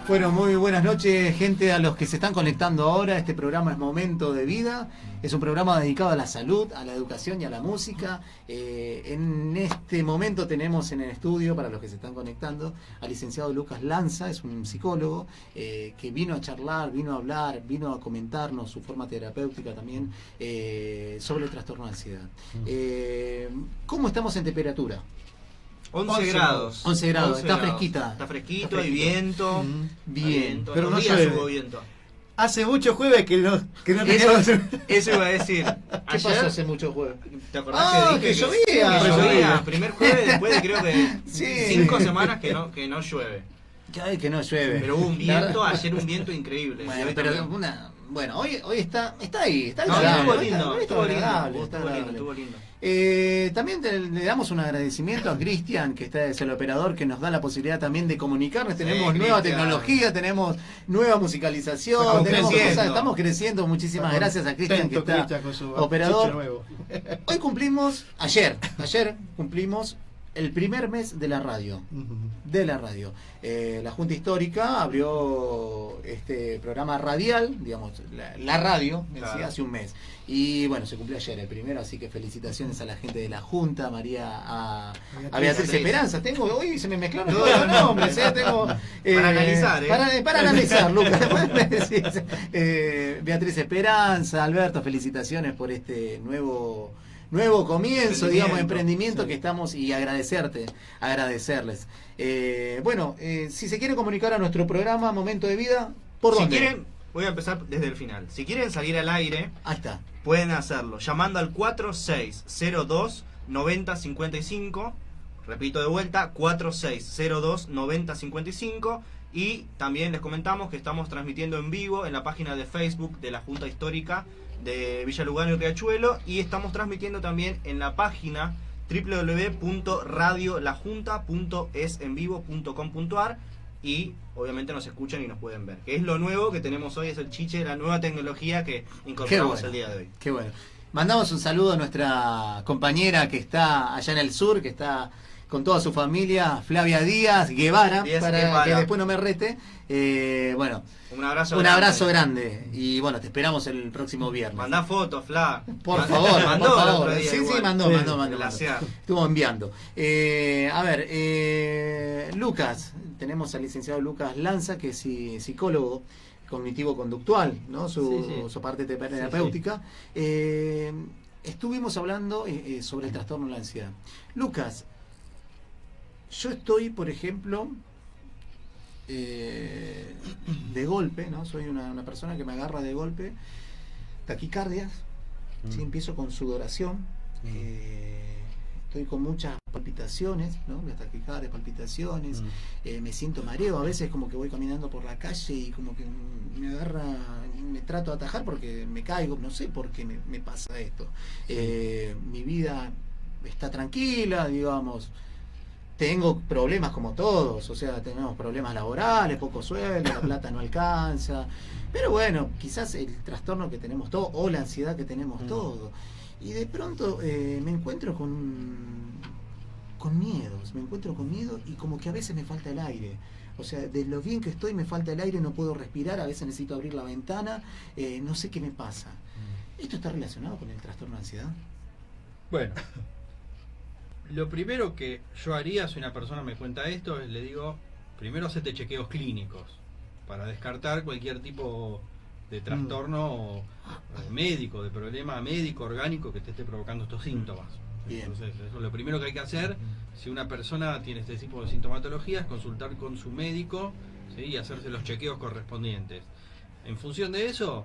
Bueno, muy buenas noches, gente, a los que se están conectando ahora. Este programa es Momento de Vida. Es un programa dedicado a la salud, a la educación y a la música. En este momento tenemos en el estudio, para los que se están conectando, al licenciado Lucas Lanza. Es un psicólogo que vino a charlar, vino a hablar, vino a comentarnos su forma terapéutica también sobre el trastorno de ansiedad. ¿Cómo estamos en temperatura? 11 grados. 11 grados, está grados. fresquita. Está fresquito, hay viento. Bien. Viento. Pero no días llueve. hubo viento. Hace mucho jueves que no teníamos... Eso iba a decir. ¿Qué pasó hace mucho jueves? ¿Te acordás que dije que llovía? Que llovía. Primer jueves después de creo que Sí. 5 semanas que no llueve. Ay, que no llueve. Pero hubo un viento, ayer un viento increíble. Bueno, Y hoy pero también. hoy está ahí. Está No, agradable, estuvo lindo, está estuvo agradable. lindo, estuvo lindo. También le damos un agradecimiento a Cristian, que es el operador, que nos da la posibilidad también de comunicarnos. Tenemos nueva tecnología, tenemos nueva musicalización, tenemos cosas, estamos creciendo. Muchísimas gracias a Cristian, que está con su operador. nuevo. Hoy cumplimos, ayer cumplimos el primer mes de la radio. De la radio. La Junta Histórica abrió este programa radial, digamos, la radio, claro, hace un mes. Y bueno, se cumplió ayer el primero, así que felicitaciones a la gente de la Junta, a Beatriz Esperanza. Hoy se me mezclaron todos los nombres, tengo para analizar, para analizar, Lucas. Beatriz Esperanza, Alberto, felicitaciones por este nuevo comienzo, digamos, emprendimiento, sí, que estamos, y agradecerles. Bueno, si se quiere comunicar a nuestro programa Momento de Vida, ¿por dónde? Si quieren, voy a empezar desde el final. Si quieren salir al aire, ahí está, pueden hacerlo llamando al 4602-9055. Repito de vuelta, 4602-9055. Y también les comentamos que estamos transmitiendo en vivo en la página de Facebook de la Junta Histórica de Villa Lugano y Riachuelo, y estamos transmitiendo también en la página www.radiolajunta.esenvivo.com.ar, y obviamente nos escuchan y nos pueden ver, que es lo nuevo que tenemos hoy, es el chiche, la nueva tecnología que incorporamos el día de hoy. Qué bueno. Mandamos un saludo a nuestra compañera que está allá en el sur, que está con toda su familia, Flavia Díaz Guevara, para que después no me rete. Bueno, un abrazo grande. Y bueno, te esperamos el próximo viernes. Mandá fotos, Fla. Por favor, mandó, por favor. Sí, mandó. Estuvo enviando. A ver, Lucas, tenemos al licenciado Lucas Lanza, que es psicólogo cognitivo-conductual, ¿no? Su parte terapéutica. Estuvimos hablando sobre el trastorno de la ansiedad. Lucas, yo estoy, por ejemplo, de golpe, ¿no? Soy una persona que me agarra de golpe, taquicardias, ¿sí? Empiezo con sudoración, estoy con muchas palpitaciones, ¿no? Las taquicardias, palpitaciones, me siento mareo, a veces como que voy caminando por la calle y como que me agarra, me trato de atajar porque me caigo, no sé por qué me pasa esto. Mi vida está tranquila, digamos. Tengo problemas como todos, o sea, tenemos problemas laborales, poco sueldo, la plata no alcanza, pero bueno, quizás el trastorno que tenemos todos, o la ansiedad que tenemos todos, y de pronto me encuentro con miedos, y como que a veces me falta el aire, o sea, de lo bien que estoy me falta el aire, no puedo respirar, a veces necesito abrir la ventana, no sé qué me pasa. ¿Esto está relacionado con el trastorno de ansiedad? Bueno, lo primero que yo haría si una persona me cuenta esto es, le digo, primero hacete chequeos clínicos para descartar cualquier tipo de trastorno médico, de problema médico, orgánico que te esté provocando estos síntomas. Bien. Entonces, eso es lo primero que hay que hacer. Si una persona tiene este tipo de sintomatología, es consultar con su médico, ¿sí? Y hacerse los chequeos correspondientes. En función de eso,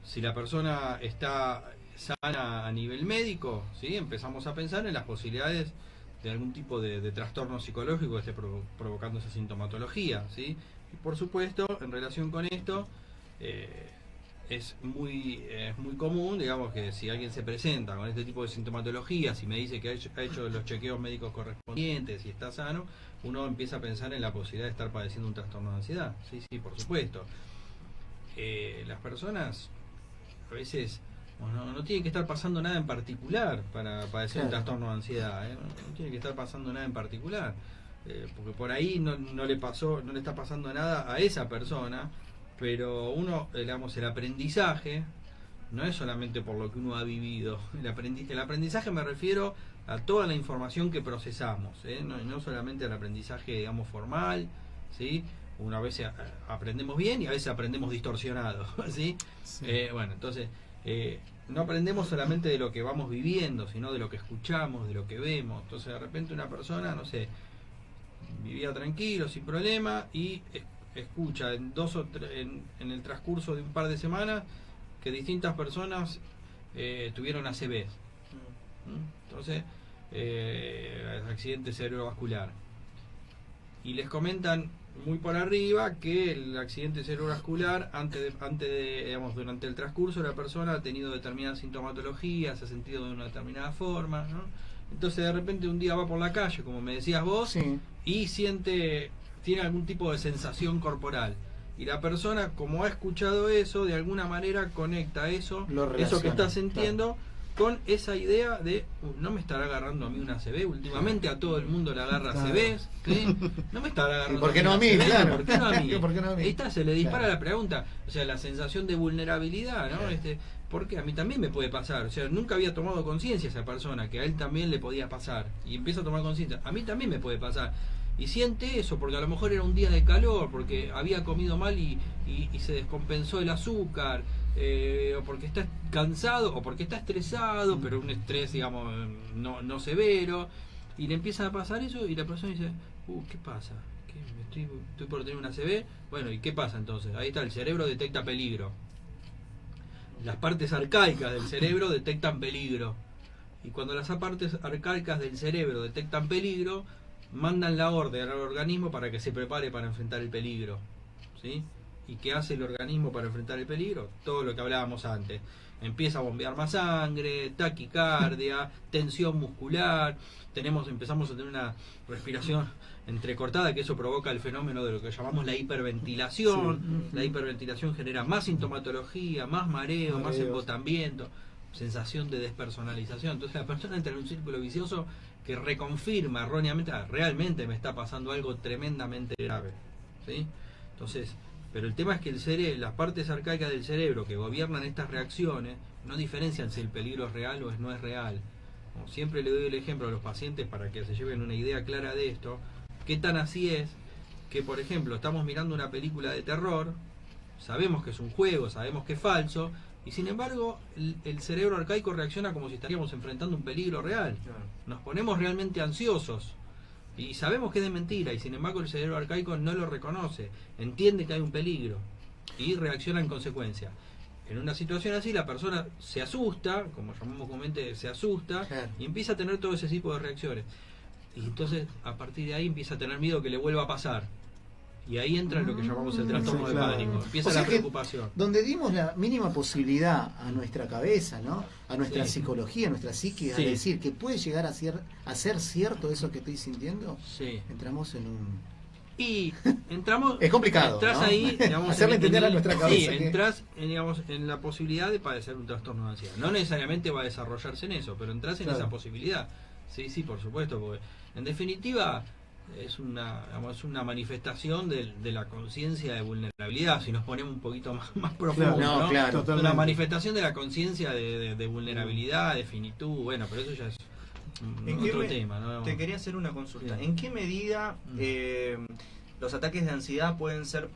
si la persona está sana a nivel médico, ¿sí? Empezamos a pensar en las posibilidades de algún tipo de trastorno psicológico que esté provocando esa sintomatología, ¿sí? Y por supuesto, en relación con esto, es muy común, digamos, que si alguien se presenta con este tipo de sintomatologías y me dice que ha hecho los chequeos médicos correspondientes y está sano, uno empieza a pensar en la posibilidad de estar padeciendo un trastorno de ansiedad. Sí, por supuesto. Las personas a veces no tiene que estar pasando nada en particular para padecer un trastorno de ansiedad, no tiene que estar pasando nada en particular, porque por ahí no le está pasando nada a esa persona, pero digamos, el aprendizaje no es solamente por lo que uno ha vivido. El aprendizaje me refiero a toda la información que procesamos, no solamente al aprendizaje, digamos, formal, ¿sí? Una vez aprendemos bien y a veces aprendemos distorsionado, ¿sí? Bueno, entonces no aprendemos solamente de lo que vamos viviendo, sino de lo que escuchamos, de lo que vemos. Entonces de repente una persona, no sé, vivía tranquilo, sin problema, y escucha en el transcurso de un par de semanas que distintas personas tuvieron ACV, entonces accidente cerebrovascular, y les comentan muy por arriba que el accidente cerebrovascular antes de digamos, durante el transcurso la persona ha tenido determinadas sintomatologías, se ha sentido de una determinada forma, ¿no? Entonces de repente un día va por la calle, como me decías vos, y tiene algún tipo de sensación corporal, y la persona, como ha escuchado eso, de alguna manera conecta eso que está sintiendo, con esa idea de no me estará agarrando a mí una ACV, últimamente a todo el mundo le agarra ACVs, ¿sí? No me estará agarrando ¿Por qué no a mí? Claro. ¿Por qué no a mí? ¿Por qué no a mí? Ahí está, se le dispara Claro. la pregunta, o sea, la sensación de vulnerabilidad, ¿no? Claro. Porque a mí también me puede pasar, o sea, nunca había tomado conciencia esa persona que a él también le podía pasar, y empieza a tomar conciencia, a mí también me puede pasar, y siente eso, porque a lo mejor era un día de calor, porque había comido mal y se descompensó el azúcar, o porque está cansado, o porque está estresado, pero un estrés, digamos, no severo, y le empieza a pasar eso, y la persona dice, ¿qué pasa? ¿Qué, estoy por tener una ACV? Bueno, ¿y qué pasa entonces? Ahí está, el cerebro detecta peligro. Las partes arcaicas del cerebro detectan peligro. Y cuando las partes arcaicas del cerebro detectan peligro, mandan la orden al organismo para que se prepare para enfrentar el peligro. ¿Sí? ¿Y qué hace el organismo para enfrentar el peligro? Todo lo que hablábamos antes. Empieza a bombear más sangre, taquicardia, tensión muscular. Empezamos a tener una respiración entrecortada, que eso provoca el fenómeno de lo que llamamos la hiperventilación. Sí. La hiperventilación genera más sintomatología, más mareo, más embotamiento, sensación de despersonalización. Entonces la persona entra en un círculo vicioso que reconfirma erróneamente, realmente me está pasando algo tremendamente grave. ¿Sí? Entonces, pero el tema es que las partes arcaicas del cerebro que gobiernan estas reacciones no diferencian si el peligro es real o no es real. Como siempre le doy el ejemplo a los pacientes para que se lleven una idea clara de esto. ¿Qué tan así es que, por ejemplo, estamos mirando una película de terror, sabemos que es un juego, sabemos que es falso, y sin embargo el cerebro arcaico reacciona como si estaríamos enfrentando un peligro real? Nos ponemos realmente ansiosos y sabemos que es de mentira, y sin embargo el cerebro arcaico no lo reconoce, entiende que hay un peligro y reacciona en consecuencia. En una situación así la persona se asusta, como llamamos comúnmente, se asusta, claro, y empieza a tener todo ese tipo de reacciones. Y entonces a partir de ahí empieza a tener miedo que le vuelva a pasar. Y ahí entra lo que llamamos el trastorno de pánico. Empieza la preocupación. Donde dimos la mínima posibilidad a nuestra cabeza, ¿no? A nuestra psicología, a nuestra psique, a decir que puede llegar a ser cierto eso que estoy sintiendo, entramos en un... Y entramos... es complicado, entras, ¿no? Ahí, digamos, hacerle entender a nuestra cabeza. Sí, entras digamos, en la posibilidad de padecer un trastorno de ansiedad. No necesariamente va a desarrollarse en eso, pero entras en esa posibilidad. Sí, por supuesto, porque en definitiva es una manifestación de la conciencia de vulnerabilidad, si nos ponemos un poquito más profundo, claro, ¿no? Claro, una manifestación de la conciencia de vulnerabilidad, de finitud, bueno, pero eso ya es otro tema, ¿no? Te quería hacer una consulta. ¿En qué medida los ataques de ansiedad pueden ser,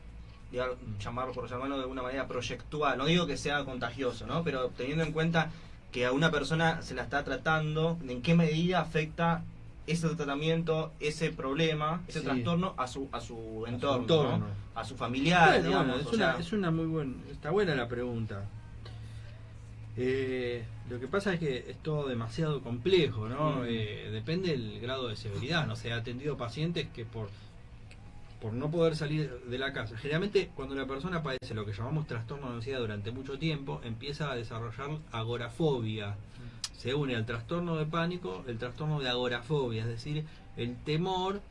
por llamarlo de alguna manera, proyectual? No digo que sea contagioso, ¿no? Pero teniendo en cuenta que a una persona se la está tratando, ¿en qué medida afecta ese tratamiento, ese problema, ese trastorno a su entorno, ¿no? A su familiar, digamos. Es una muy buena, está buena la pregunta. Lo que pasa es que es todo demasiado complejo, ¿no? Depende del grado de severidad. No sé, he atendido pacientes que por no poder salir de la casa, generalmente cuando la persona padece lo que llamamos trastorno de ansiedad durante mucho tiempo, empieza a desarrollar agorafobia. Se une al trastorno de pánico el trastorno de agorafobia, es decir, el temor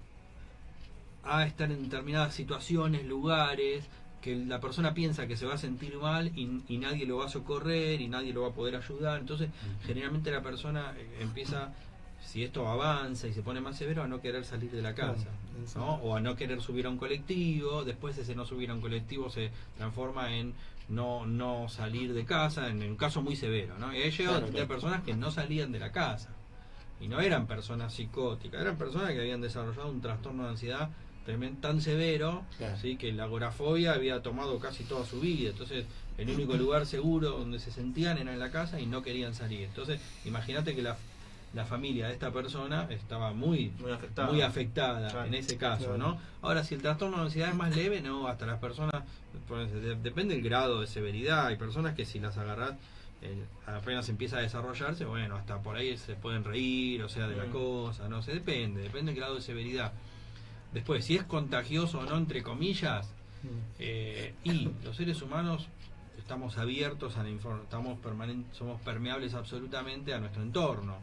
a estar en determinadas situaciones, lugares, que la persona piensa que se va a sentir mal y nadie lo va a socorrer y nadie lo va a poder ayudar. Entonces generalmente la persona empieza, si esto avanza y se pone más severo, a no querer salir de la casa, ¿no? O a no querer subir a un colectivo. Después ese no subir a un colectivo se transforma en no salir de casa, en un caso muy severo, ¿no? Y he llegado a tener personas que no salían de la casa y no eran personas psicóticas, eran personas que habían desarrollado un trastorno de ansiedad tan severo, ¿sí? Que la agorafobia había tomado casi toda su vida. Entonces el único lugar seguro donde se sentían era en la casa y no querían salir. Entonces imagínate que la familia de esta persona estaba muy afectada en ese caso, ¿no? Ahora, si el trastorno de ansiedad es más leve, no, hasta las personas, depende del grado de severidad. Hay personas que si las agarrás apenas empieza a desarrollarse, bueno, hasta por ahí se pueden reír, o sea, de la cosa, no sé, depende del grado de severidad. Después, si es contagioso o no, entre comillas, y los seres humanos estamos abiertos a la información, somos permeables absolutamente a nuestro entorno.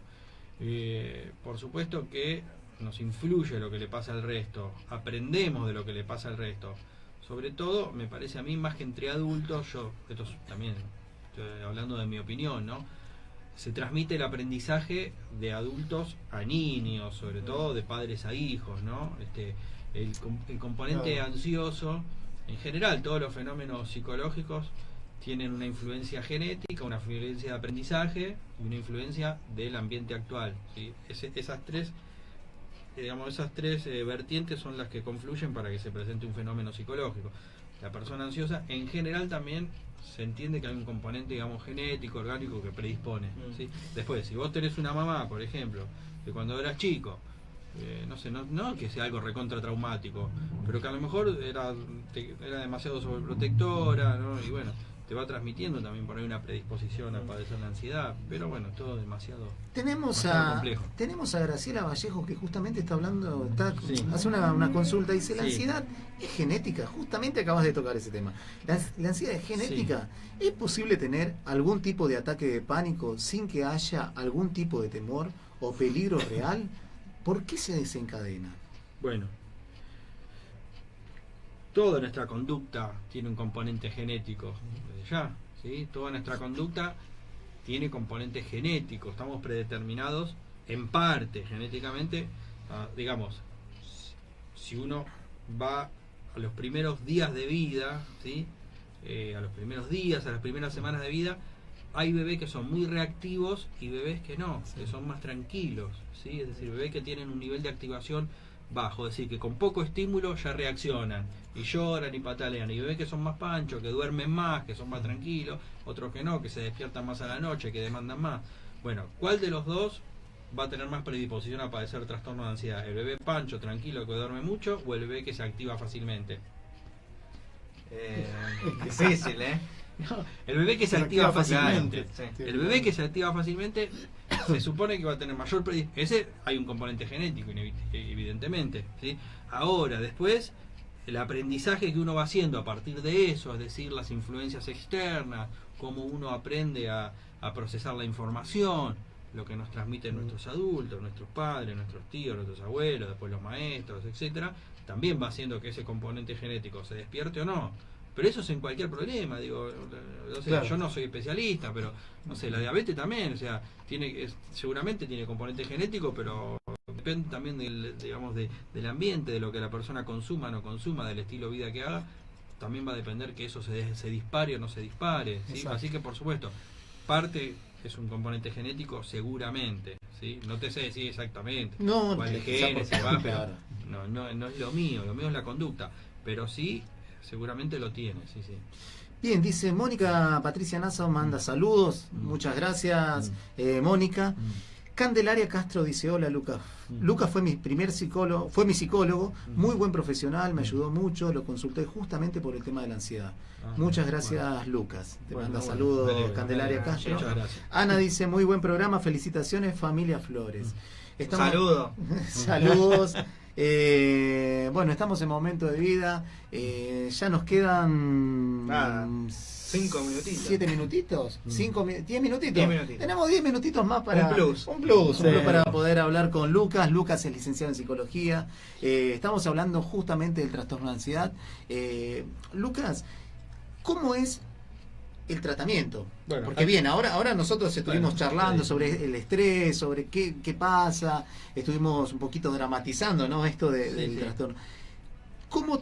Por supuesto que nos influye lo que le pasa al resto, aprendemos de lo que le pasa al resto. Sobre todo, me parece a mí, más que entre adultos, esto también estoy hablando de mi opinión, ¿no? se transmite el aprendizaje de adultos a niños, sobre todo de padres a hijos, ¿no? El componente ansioso, en general todos los fenómenos psicológicos tienen una influencia genética, una influencia de aprendizaje y una influencia del ambiente actual, ¿sí? Esas tres vertientes son las que confluyen para que se presente un fenómeno psicológico. La persona ansiosa, en general, también se entiende que hay un componente, digamos, genético, orgánico que predispone, ¿sí? Después, si vos tenés una mamá, por ejemplo, que cuando eras chico, no que sea algo recontra traumático, pero que a lo mejor era demasiado sobreprotectora, ¿no? Y bueno, te va transmitiendo también por ahí una predisposición a padecer la ansiedad, pero bueno, todo demasiado complejo. Tenemos a Graciela Vallejo, que justamente está hablando, hace una consulta, dice, la ansiedad es genética, justamente acabas de tocar ese tema. La ansiedad es genética. Sí. ¿Es posible tener algún tipo de ataque de pánico sin que haya algún tipo de temor o peligro real? ¿Por qué se desencadena? Bueno, toda nuestra conducta tiene un componente genético, desde ya, ¿sí? Toda nuestra conducta tiene componentes genéticos, estamos predeterminados en parte genéticamente, digamos, si uno va a los primeros días de vida, ¿sí? A los primeros días, a las primeras semanas de vida, hay bebés que son muy reactivos y bebés que no, que son más tranquilos, ¿sí? Es decir, bebés que tienen un nivel de activación bajo, es decir, que con poco estímulo ya reaccionan y lloran y patalean, y bebés que son más panchos, que duermen más, que son más tranquilos, otros que no, que se despiertan más a la noche, que demandan más. Bueno, ¿cuál de los dos va a tener más predisposición a padecer trastorno de ansiedad? ¿El bebé pancho, tranquilo, que duerme mucho, o el bebé que se activa fácilmente? Difícil, No, el bebé que se activa fácilmente. El bebé que se activa fácilmente se supone que va a tener mayor predisposición. Ese hay un componente genético, evidentemente, ¿sí? Ahora, después, el aprendizaje que uno va haciendo a partir de eso, es decir, las influencias externas, cómo uno aprende a procesar la información, lo que nos transmiten nuestros adultos, nuestros padres, nuestros tíos, nuestros abuelos, después los maestros, etcétera, también va haciendo que ese componente genético se despierte o no. Pero eso es en cualquier problema, digo, o sea, claro. Yo no soy especialista, pero no sé, la diabetes también, o sea, seguramente tiene componente genético, pero depende también del ambiente, de lo que la persona consuma o no consuma, del estilo de vida que haga, también va a depender que eso se dispare o no se dispare, ¿sí? Así que por supuesto, parte es un componente genético seguramente, ¿sí? No te sé decir exactamente cuál es genes se va, pero no es lo mío es la conducta, pero sí seguramente lo tiene, sí. Bien, dice Mónica Patricia Nassau, manda saludos, muchas gracias, Mónica. Candelaria Castro dice, hola Lucas. Lucas fue mi psicólogo, muy buen profesional, me ayudó mucho, lo consulté justamente por el tema de la ansiedad. Muchas gracias, Lucas. Te manda saludos, Candelaria Castro. Muchas gracias. Ana dice, muy buen programa, felicitaciones, familia Flores. Saludos. Saludos. Bueno, estamos en momento de vida. Ya nos quedan 5 minutitos. 7 minutitos. 10 minutitos. 10 minutitos. Tenemos 10 minutitos más para un plus para poder hablar con Lucas. Lucas es licenciado en psicología. Estamos hablando justamente del trastorno de ansiedad. Lucas, ¿cómo es el tratamiento? Bueno, porque bien, ahora nosotros estuvimos charlando sobre el estrés, sobre qué pasa, estuvimos un poquito dramatizando, ¿no? Esto del trastorno. ¿Cómo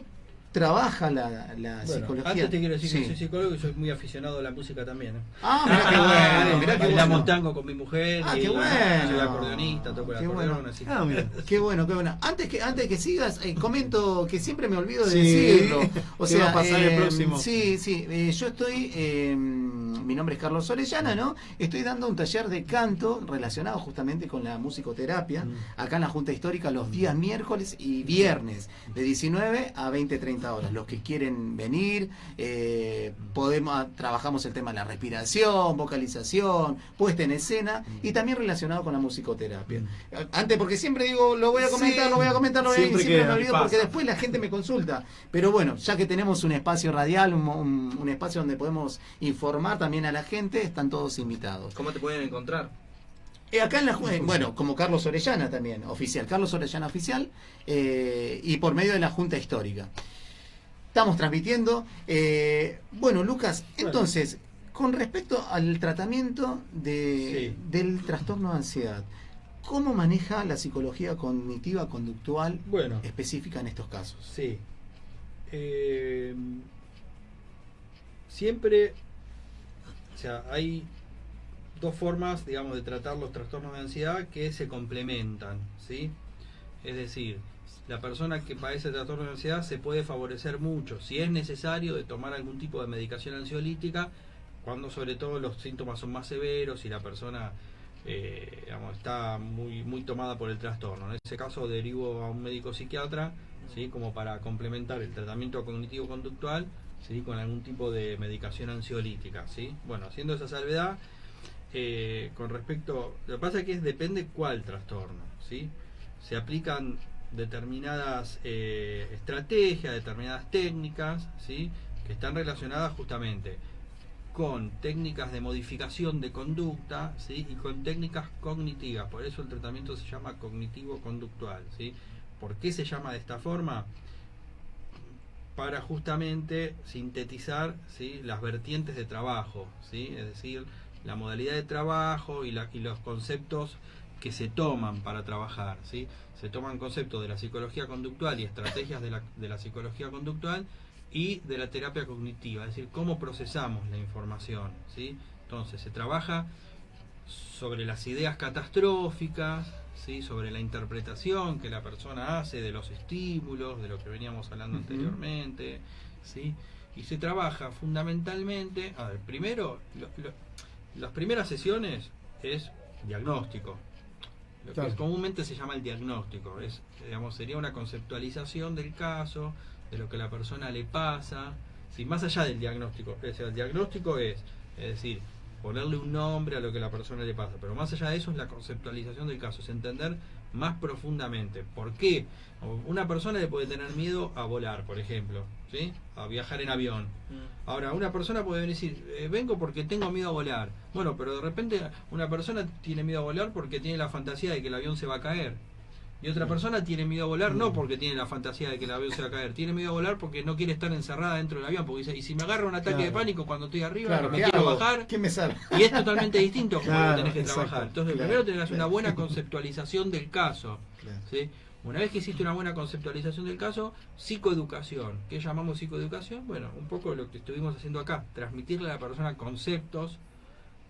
trabaja la psicología? Antes te quiero decir que soy psicólogo y soy muy aficionado a la música también, ¿eh? Mirá qué bueno, mirá qué bueno. Bailamos tango con mi mujer, qué bueno. Soy acordeonista, toco el acordeón, así. Qué bueno. Antes que sigas, comento que siempre me olvido de decirlo. O sea, va a pasar el próximo. Yo estoy, mi nombre es Carlos Orellana, ¿no? Estoy dando un taller de canto relacionado justamente con la musicoterapia, acá en la Junta Histórica, los días miércoles y viernes, de 19 a 20:30 horas. Los que quieren venir, trabajamos el tema de la respiración, vocalización, puesta en escena y también relacionado con la musicoterapia. Antes, porque siempre digo, lo voy a comentar, y siempre me olvido porque después la gente me consulta. Pero bueno, ya que tenemos un espacio radial, un espacio donde podemos informar también a la gente, están todos invitados. ¿Cómo te pueden encontrar? Acá en la bueno, como Carlos Orellana también, oficial, Carlos Orellana oficial, y por medio de la Junta Histórica. Estamos transmitiendo. Bueno, Lucas, entonces, Con respecto al tratamiento del trastorno de ansiedad, ¿cómo maneja la psicología cognitiva conductual específica en estos casos? Sí. Siempre, o sea, hay dos formas, digamos, de tratar los trastornos de ansiedad que se complementan, ¿sí? Es decir, la persona que padece trastorno de ansiedad se puede favorecer mucho, si es necesario, de tomar algún tipo de medicación ansiolítica, cuando sobre todo los síntomas son más severos y la persona digamos, está muy tomada por el trastorno. En ese caso derivo a un médico psiquiatra, ¿sí? Como para complementar el tratamiento cognitivo-conductual, ¿sí? Con algún tipo de medicación ansiolítica, ¿sí? Bueno, haciendo esa salvedad, con respecto, lo que pasa es que depende cuál trastorno, ¿sí? Se aplican determinadas estrategias, determinadas técnicas, ¿sí? Que están relacionadas justamente con técnicas de modificación de conducta, ¿sí? Y con técnicas cognitivas. Por eso el tratamiento se llama cognitivo-conductual, ¿sí? ¿Por qué se llama de esta forma? Para justamente sintetizar, ¿sí? Las vertientes de trabajo, ¿sí? Es decir, la modalidad de trabajo y los conceptos que se toman para trabajar, ¿sí? Se toman conceptos de la psicología conductual y estrategias de la psicología conductual y de la terapia cognitiva, es decir, cómo procesamos la información, ¿sí? Entonces se trabaja sobre las ideas catastróficas, ¿sí? Sobre la interpretación que la persona hace de los estímulos, de lo que veníamos hablando anteriormente, ¿sí? Y se trabaja fundamentalmente, a ver, primero, las primeras sesiones es diagnóstico, lo que comúnmente se llama el diagnóstico, digamos, sería una conceptualización del caso, de lo que a la persona le pasa, ¿sí? Más allá del diagnóstico. O sea, el diagnóstico es decir, ponerle un nombre a lo que a la persona le pasa, pero más allá de eso es la conceptualización del caso, es entender más profundamente por qué una persona le puede tener miedo a volar, por ejemplo, ¿sí? A viajar en avión. Ahora, una persona puede decir, vengo porque tengo miedo a volar. Bueno, pero de repente una persona tiene miedo a volar porque tiene la fantasía de que el avión se va a caer. Y otra persona tiene miedo a volar no porque tiene la fantasía de que el avión se va a caer, tiene miedo a volar porque no quiere estar encerrada dentro del avión, porque dice, y si me agarra un ataque de pánico cuando estoy arriba, me quiero bajar, ¿quién me salva? Y es totalmente distinto como lo tenés que trabajar. Entonces primero tenés que hacer una buena conceptualización del caso, ¿sí? Una vez que hiciste una buena conceptualización del caso, psicoeducación. ¿Qué llamamos psicoeducación? Bueno, un poco lo que estuvimos haciendo acá, transmitirle a la persona conceptos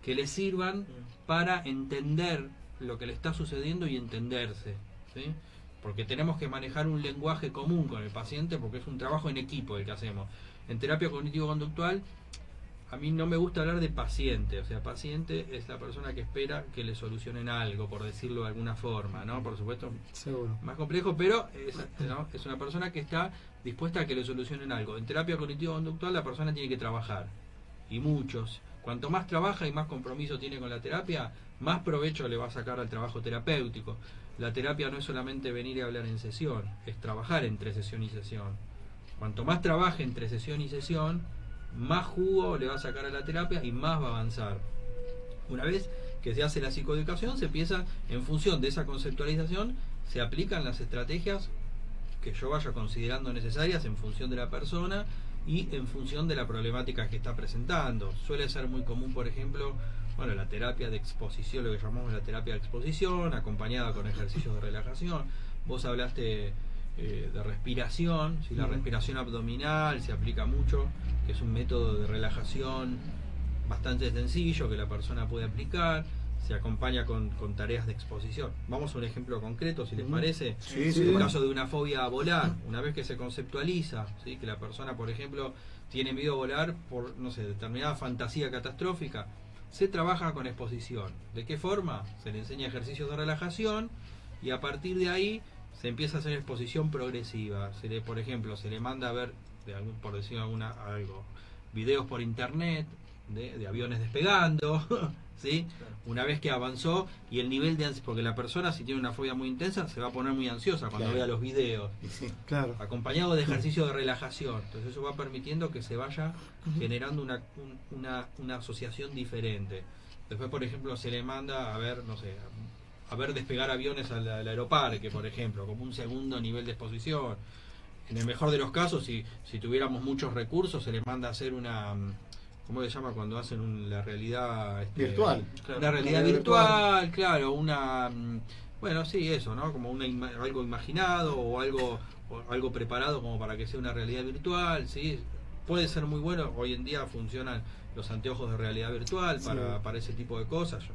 que le sirvan para entender lo que le está sucediendo y entenderse, ¿sí? Porque tenemos que manejar un lenguaje común con el paciente, porque es un trabajo en equipo el que hacemos. En terapia cognitivo-conductual, a mí no me gusta hablar de paciente, o sea, paciente es la persona que espera que le solucionen algo, por decirlo de alguna forma, ¿no? Por supuesto, seguro, más complejo, pero es una persona que está dispuesta a que le solucionen algo. En terapia cognitivo-conductual la persona tiene que trabajar, y muchos. Cuanto más trabaja y más compromiso tiene con la terapia, más provecho le va a sacar al trabajo terapéutico. La terapia no es solamente venir y hablar en sesión, es trabajar entre sesión y sesión. Cuanto más trabaje entre sesión y sesión, más jugo le va a sacar a la terapia y más va a avanzar. Una vez que se hace la psicoeducación, se empieza, en función de esa conceptualización, se aplican las estrategias que yo vaya considerando necesarias en función de la persona y en función de la problemática que está presentando. Suele ser muy común, por ejemplo, bueno, la terapia de exposición, lo que llamamos la terapia de exposición, acompañada con ejercicios de relajación. Vos hablaste de respiración, ¿sí? La respiración abdominal se aplica mucho, que es un método de relajación bastante sencillo que la persona puede aplicar. Se acompaña con tareas de exposición. Vamos a un ejemplo concreto, si les parece. En el caso de una fobia a volar, una vez que se conceptualiza, ¿sí? Que la persona, por ejemplo, tiene miedo a volar por, no sé, determinada fantasía catastrófica, se trabaja con exposición. ¿De qué forma? Se le enseña ejercicios de relajación y a partir de ahí se empieza a hacer exposición progresiva. Por ejemplo, se le manda a ver, por decir algo, videos por internet de aviones despegando, ¿sí? Una vez que avanzó y el nivel de ansiedad, porque la persona, si tiene una fobia muy intensa, se va a poner muy ansiosa cuando vea los videos, acompañado de ejercicio de relajación. Entonces eso va permitiendo que se vaya generando una asociación diferente. Después, por ejemplo, se le manda a ver, no sé, a ver despegar aviones al aeroparque, por ejemplo, como un segundo nivel de exposición. En el mejor de los casos, si tuviéramos muchos recursos, se le manda a hacer ¿cómo se llama cuando hacen la realidad virtual? La realidad virtual, claro, bueno, sí, eso, ¿no? Como algo imaginado o algo preparado como para que sea una realidad virtual, ¿sí? Puede ser muy bueno. Hoy en día funcionan los anteojos de realidad virtual para ese tipo de cosas. Yo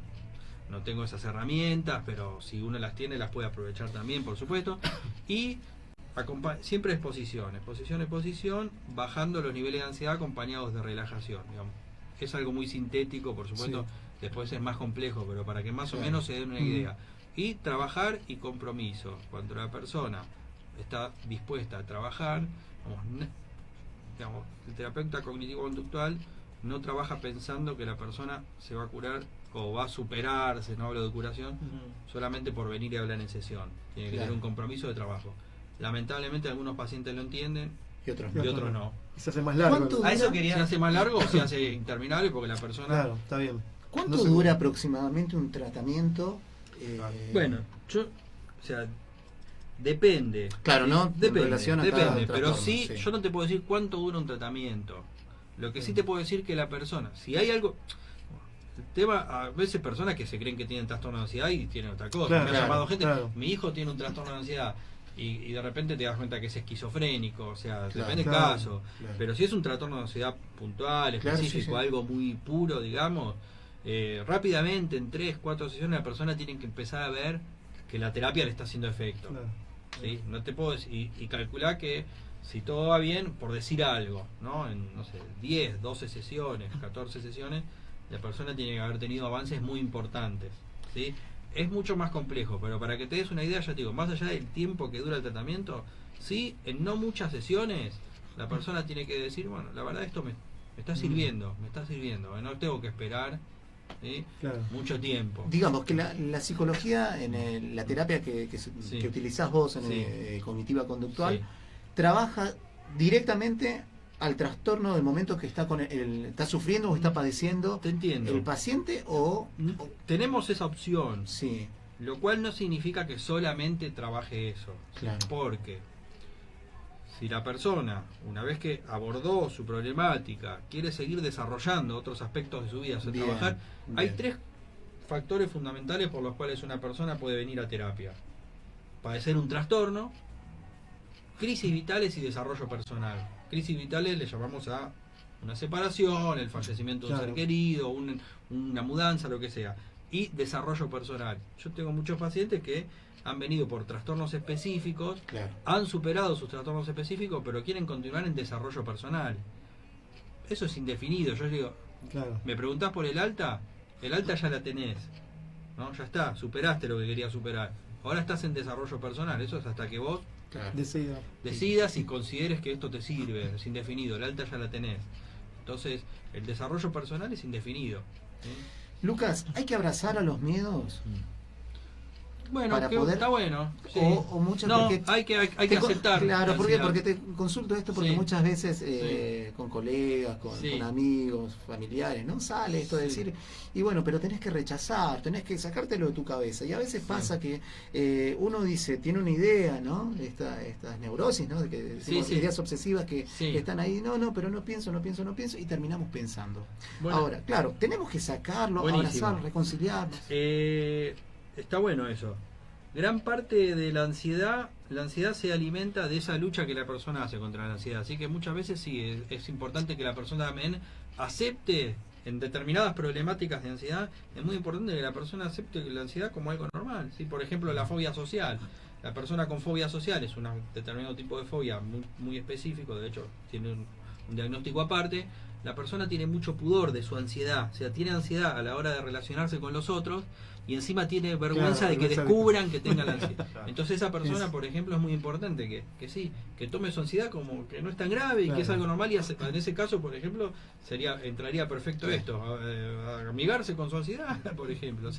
no tengo esas herramientas, pero si uno las tiene, las puede aprovechar también, por supuesto. Y siempre exposición, bajando los niveles de ansiedad acompañados de relajación, digamos. Es algo muy sintético, por supuesto, después es más complejo, pero para que más o menos se den una idea. Y trabajar y compromiso. Cuando la persona está dispuesta a trabajar, digamos, el terapeuta cognitivo-conductual no trabaja pensando que la persona se va a curar o va a superarse, no hablo de curación, solamente por venir y hablar en sesión. Tiene que tener un compromiso de trabajo. Lamentablemente algunos pacientes lo entienden y otros no. Y se hace más largo. ¿Se hace más largo o se hace interminable porque la persona... Claro, está bien. ¿Cuánto dura aproximadamente un tratamiento? Bueno, depende. Claro, ¿no? Depende, pero sí, yo no te puedo decir cuánto dura un tratamiento. Lo que sí te puedo decir que la persona, si hay algo... El tema, a veces personas que se creen que tienen trastorno de ansiedad y tienen otra cosa. Me ha llamado gente, mi hijo tiene un trastorno de ansiedad y de repente te das cuenta que es esquizofrénico, o sea, depende del caso. Pero si es un trastorno de ansiedad puntual, específico, algo muy puro, digamos, rápidamente en 3-4 sesiones la persona tiene que empezar a ver que la terapia le está haciendo efecto. ¿Sí? No te puedo decir, y calcular que si todo va bien, por decir algo, ¿no? En, no sé, 10, 12 sesiones, 14 sesiones, la persona tiene que haber tenido avances muy importantes, ¿sí? Es mucho más complejo, pero para que te des una idea, ya te digo, más allá del tiempo que dura el tratamiento, sí, en no muchas sesiones, la persona tiene que decir, bueno, la verdad esto me está sirviendo, no tengo que esperar, ¿sí? Mucho tiempo. Digamos que la psicología, en la terapia que utilizás vos en cognitiva conductual, trabaja directamente al trastorno del momento que está está sufriendo o está padeciendo. Te entiendo. El paciente o tenemos esa opción, sí, lo cual no significa que solamente trabaje eso, porque si la persona, una vez que abordó su problemática, quiere seguir desarrollando otros aspectos de su vida, trabajar, hay 3 factores fundamentales por los cuales una persona puede venir a terapia: padecer un trastorno, crisis vitales y desarrollo personal. Crisis vitales le llamamos a una separación, el fallecimiento de un ser querido, una mudanza, lo que sea. Y desarrollo personal. Yo tengo muchos pacientes que han venido por trastornos específicos, han superado sus trastornos específicos, pero quieren continuar en desarrollo personal. Eso es indefinido. Yo digo, ¿me preguntás por el alta? El alta ya la tenés, ¿no? Ya está, superaste lo que querías superar. Ahora estás en desarrollo personal. Eso es hasta que vos decidas y consideres que esto te sirve. Es indefinido, el alta ya la tenés. Entonces, el desarrollo personal es indefinido, ¿sí? Lucas, ¿hay que abrazar a los miedos? Bueno, para poder, está bueno. Sí. O muchas, no, hay que aceptar. Claro, porque te consulto esto porque muchas veces con colegas, con amigos, familiares, ¿no? Sale esto de decir, y bueno, pero tenés que rechazar, tenés que sacártelo de tu cabeza. Y a veces pasa que uno dice, tiene una idea, ¿no? Estas neurosis, ¿no? De que decimos, ideas obsesivas que están ahí, pero no pienso, y terminamos pensando. Bueno, ahora, claro, tenemos que sacarlo, abrazarlo, reconciliarnos. Está bueno eso. Gran parte de la ansiedad se alimenta de esa lucha que la persona hace contra la ansiedad. Así que muchas veces es importante que la persona también acepte en determinadas problemáticas de ansiedad. Es muy importante que la persona acepte la ansiedad como algo normal, ¿sí? Por ejemplo, la fobia social. La persona con fobia social es un determinado tipo de fobia muy específico, de hecho tiene un diagnóstico aparte. La persona tiene mucho pudor de su ansiedad, o sea, tiene ansiedad a la hora de relacionarse con los otros y encima tiene vergüenza de que descubran que tenga la ansiedad. Entonces esa persona, por ejemplo, es muy importante que tome su ansiedad como que no es tan grave y que es algo normal, y en ese caso, por ejemplo, entraría perfecto esto, a amigarse con su ansiedad, por ejemplo.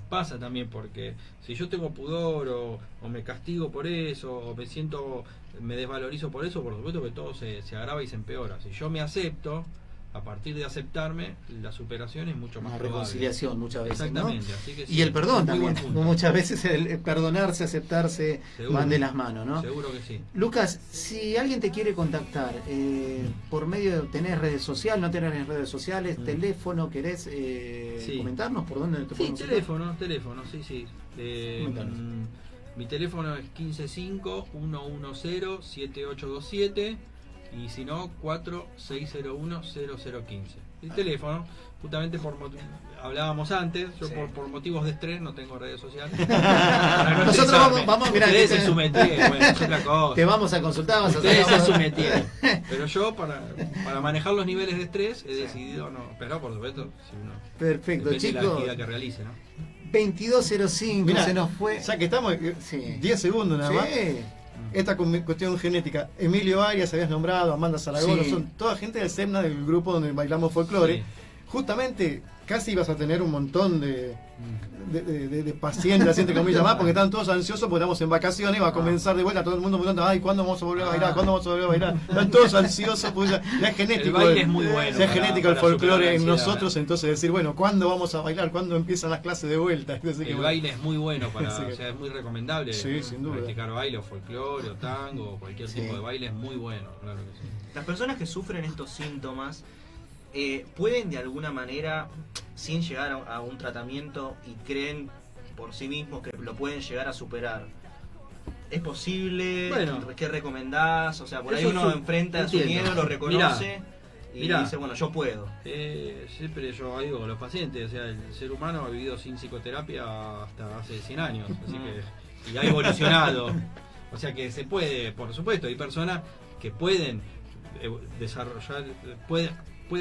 Pasa también, porque si yo tengo pudor o me castigo por eso, o me desvalorizo por eso, por supuesto que todo se agrava y se empeora. Si yo me acepto, a partir de aceptarme, la superación es mucho más una probable. Reconciliación muchas veces, exactamente, ¿no? Así que y el perdón también, muchas veces el perdonarse, aceptarse, seguro, van de las manos, ¿no? Seguro que sí. Lucas, si alguien te quiere contactar por medio de tener redes sociales, no tener redes sociales, teléfono, ¿querés comentarnos por dónde te podemos teléfono, sí. Mi teléfono es 155-110-7827 y si no, 4601-0015. El teléfono, justamente hablábamos antes, yo por motivos de estrés no tengo redes sociales. No nosotros vamos mirá, ustedes se sometieron, bueno, es otra cosa. Te vamos a consultar, vas a ustedes se sometieron. Pero yo para manejar los niveles de estrés he decidido no, pero por supuesto, si uno perfecto, depende chicos. de la actividad que realice, ¿no? 22:05 Mirá, se nos fue. Ya que estamos, 10 segundos nada más. Esta cuestión genética, Emilio Arias habías nombrado, Amanda Zaragoza, son toda gente del SEMNA, del grupo donde bailamos folclore. Justamente casi ibas a tener un montón de pacientes, entre comillas, más, porque están todos ansiosos porque estamos en vacaciones, va a comenzar de vuelta, todo el mundo preguntando, ay, ¿cuándo vamos a volver a bailar? ¿Cuándo vamos a volver a bailar? Están todos ansiosos, pues ya es genético. El baile es muy bueno. Ya es genético el folclore en nosotros, entonces decir, bueno, ¿cuándo vamos a bailar? ¿Cuándo empiezan las clases de vuelta? El baile es muy bueno, o sea, es muy recomendable sin duda. practicar baile o folclore o tango o cualquier tipo de baile, es muy bueno, claro que sí. Las personas que sufren estos síntomas pueden de alguna manera, sin llegar a un tratamiento y creen por sí mismos que lo pueden llegar a superar. ¿Es posible? Bueno, ¿qué recomendás? O sea, por ahí uno enfrenta su miedo, lo reconoce y dice, bueno, yo puedo. Siempre yo digo con los pacientes, o sea, el ser humano ha vivido sin psicoterapia hasta hace 100 años, así que, y ha evolucionado. O sea que se puede, por supuesto, hay personas que pueden desarrollar, puede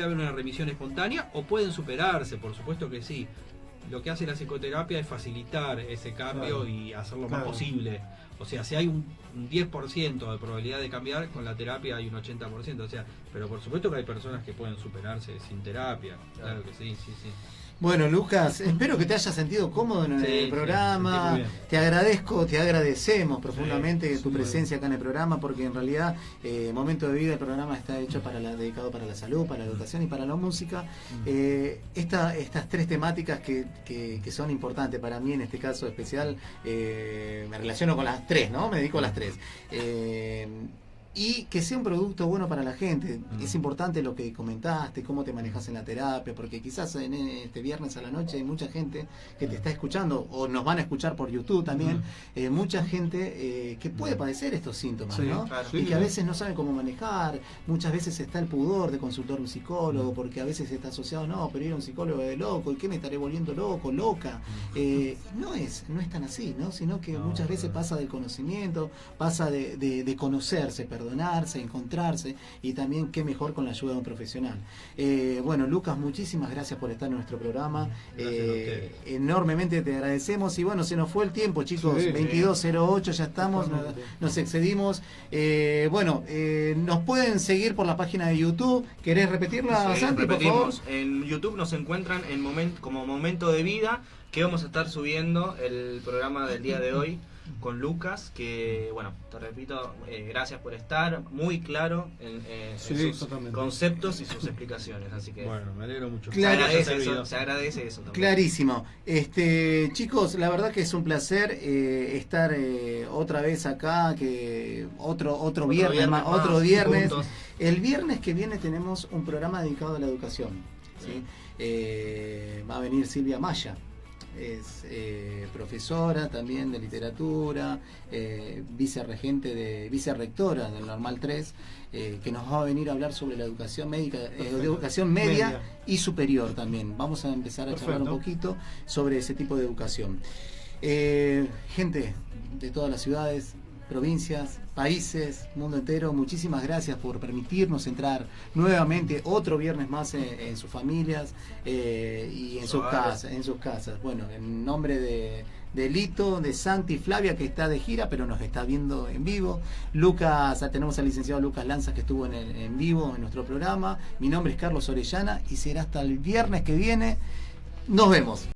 haber una remisión espontánea o pueden superarse, por supuesto que sí. Lo que hace la psicoterapia es facilitar ese cambio y hacerlo más posible. O sea, si hay un 10% de probabilidad de cambiar, con la terapia hay un 80%. O sea, pero por supuesto que hay personas que pueden superarse sin terapia. Claro que sí. Bueno, Lucas, espero que te hayas sentido cómodo en el programa. Te agradecemos profundamente tu presencia acá en el programa, porque en realidad Momento de Vida, el programa está hecho dedicado para la salud, para la educación y para la música. Estas tres temáticas que son importantes para mí en este caso especial, me relaciono con las tres, ¿no? Me dedico a las tres. Y que sea un producto bueno para la gente. Es importante lo que comentaste, cómo te manejas en la terapia, porque quizás en este viernes a la noche hay mucha gente que te está escuchando, o nos van a escuchar por YouTube también, mucha gente que puede padecer estos síntomas, ¿no? Claro. Y que a veces no saben cómo manejar, muchas veces está el pudor de consultar a un psicólogo, porque a veces está asociado, no, pero ir a un psicólogo de loco, ¿y qué me estaré volviendo loco, loca? No es tan así, ¿no? Sino que muchas veces pasa del conocimiento, pasa de conocerse, perdonarse, encontrarse, y también qué mejor con la ayuda de un profesional. Bueno, Lucas, muchísimas gracias por estar en nuestro programa. Enormemente te agradecemos, y bueno, se nos fue el tiempo, chicos. 22:08 ya estamos, nos excedimos. Nos pueden seguir por la página de YouTube. ¿Querés repetirla, Santi, por favor? En YouTube nos encuentran como Momento de Vida, que vamos a estar subiendo el programa del día de hoy con Lucas, que bueno, te repito, gracias por estar muy claro en sus conceptos y sus explicaciones, así que bueno, me alegro mucho. Se agradece eso también. Clarísimo. Chicos, la verdad que es un placer estar otra vez acá, que otro viernes. El viernes que viene tenemos un programa dedicado a la educación, ¿sí? Va a venir Silvia Maya. Es profesora también de literatura, vicerrectora del Normal 3, que nos va a venir a hablar sobre la educación médica, educación media y superior también. Vamos a empezar a charlar un poquito sobre ese tipo de educación. Gente de todas las ciudades, provincias, países, mundo entero, muchísimas gracias por permitirnos entrar nuevamente otro viernes más en sus familias y en sus casas. Bueno, en nombre de Lito, de Santi, Flavia, que está de gira pero nos está viendo en vivo, Lucas, tenemos al licenciado Lucas Lanza, que estuvo en vivo en nuestro programa. Mi nombre es Carlos Orellana y será hasta el viernes que viene. Nos vemos.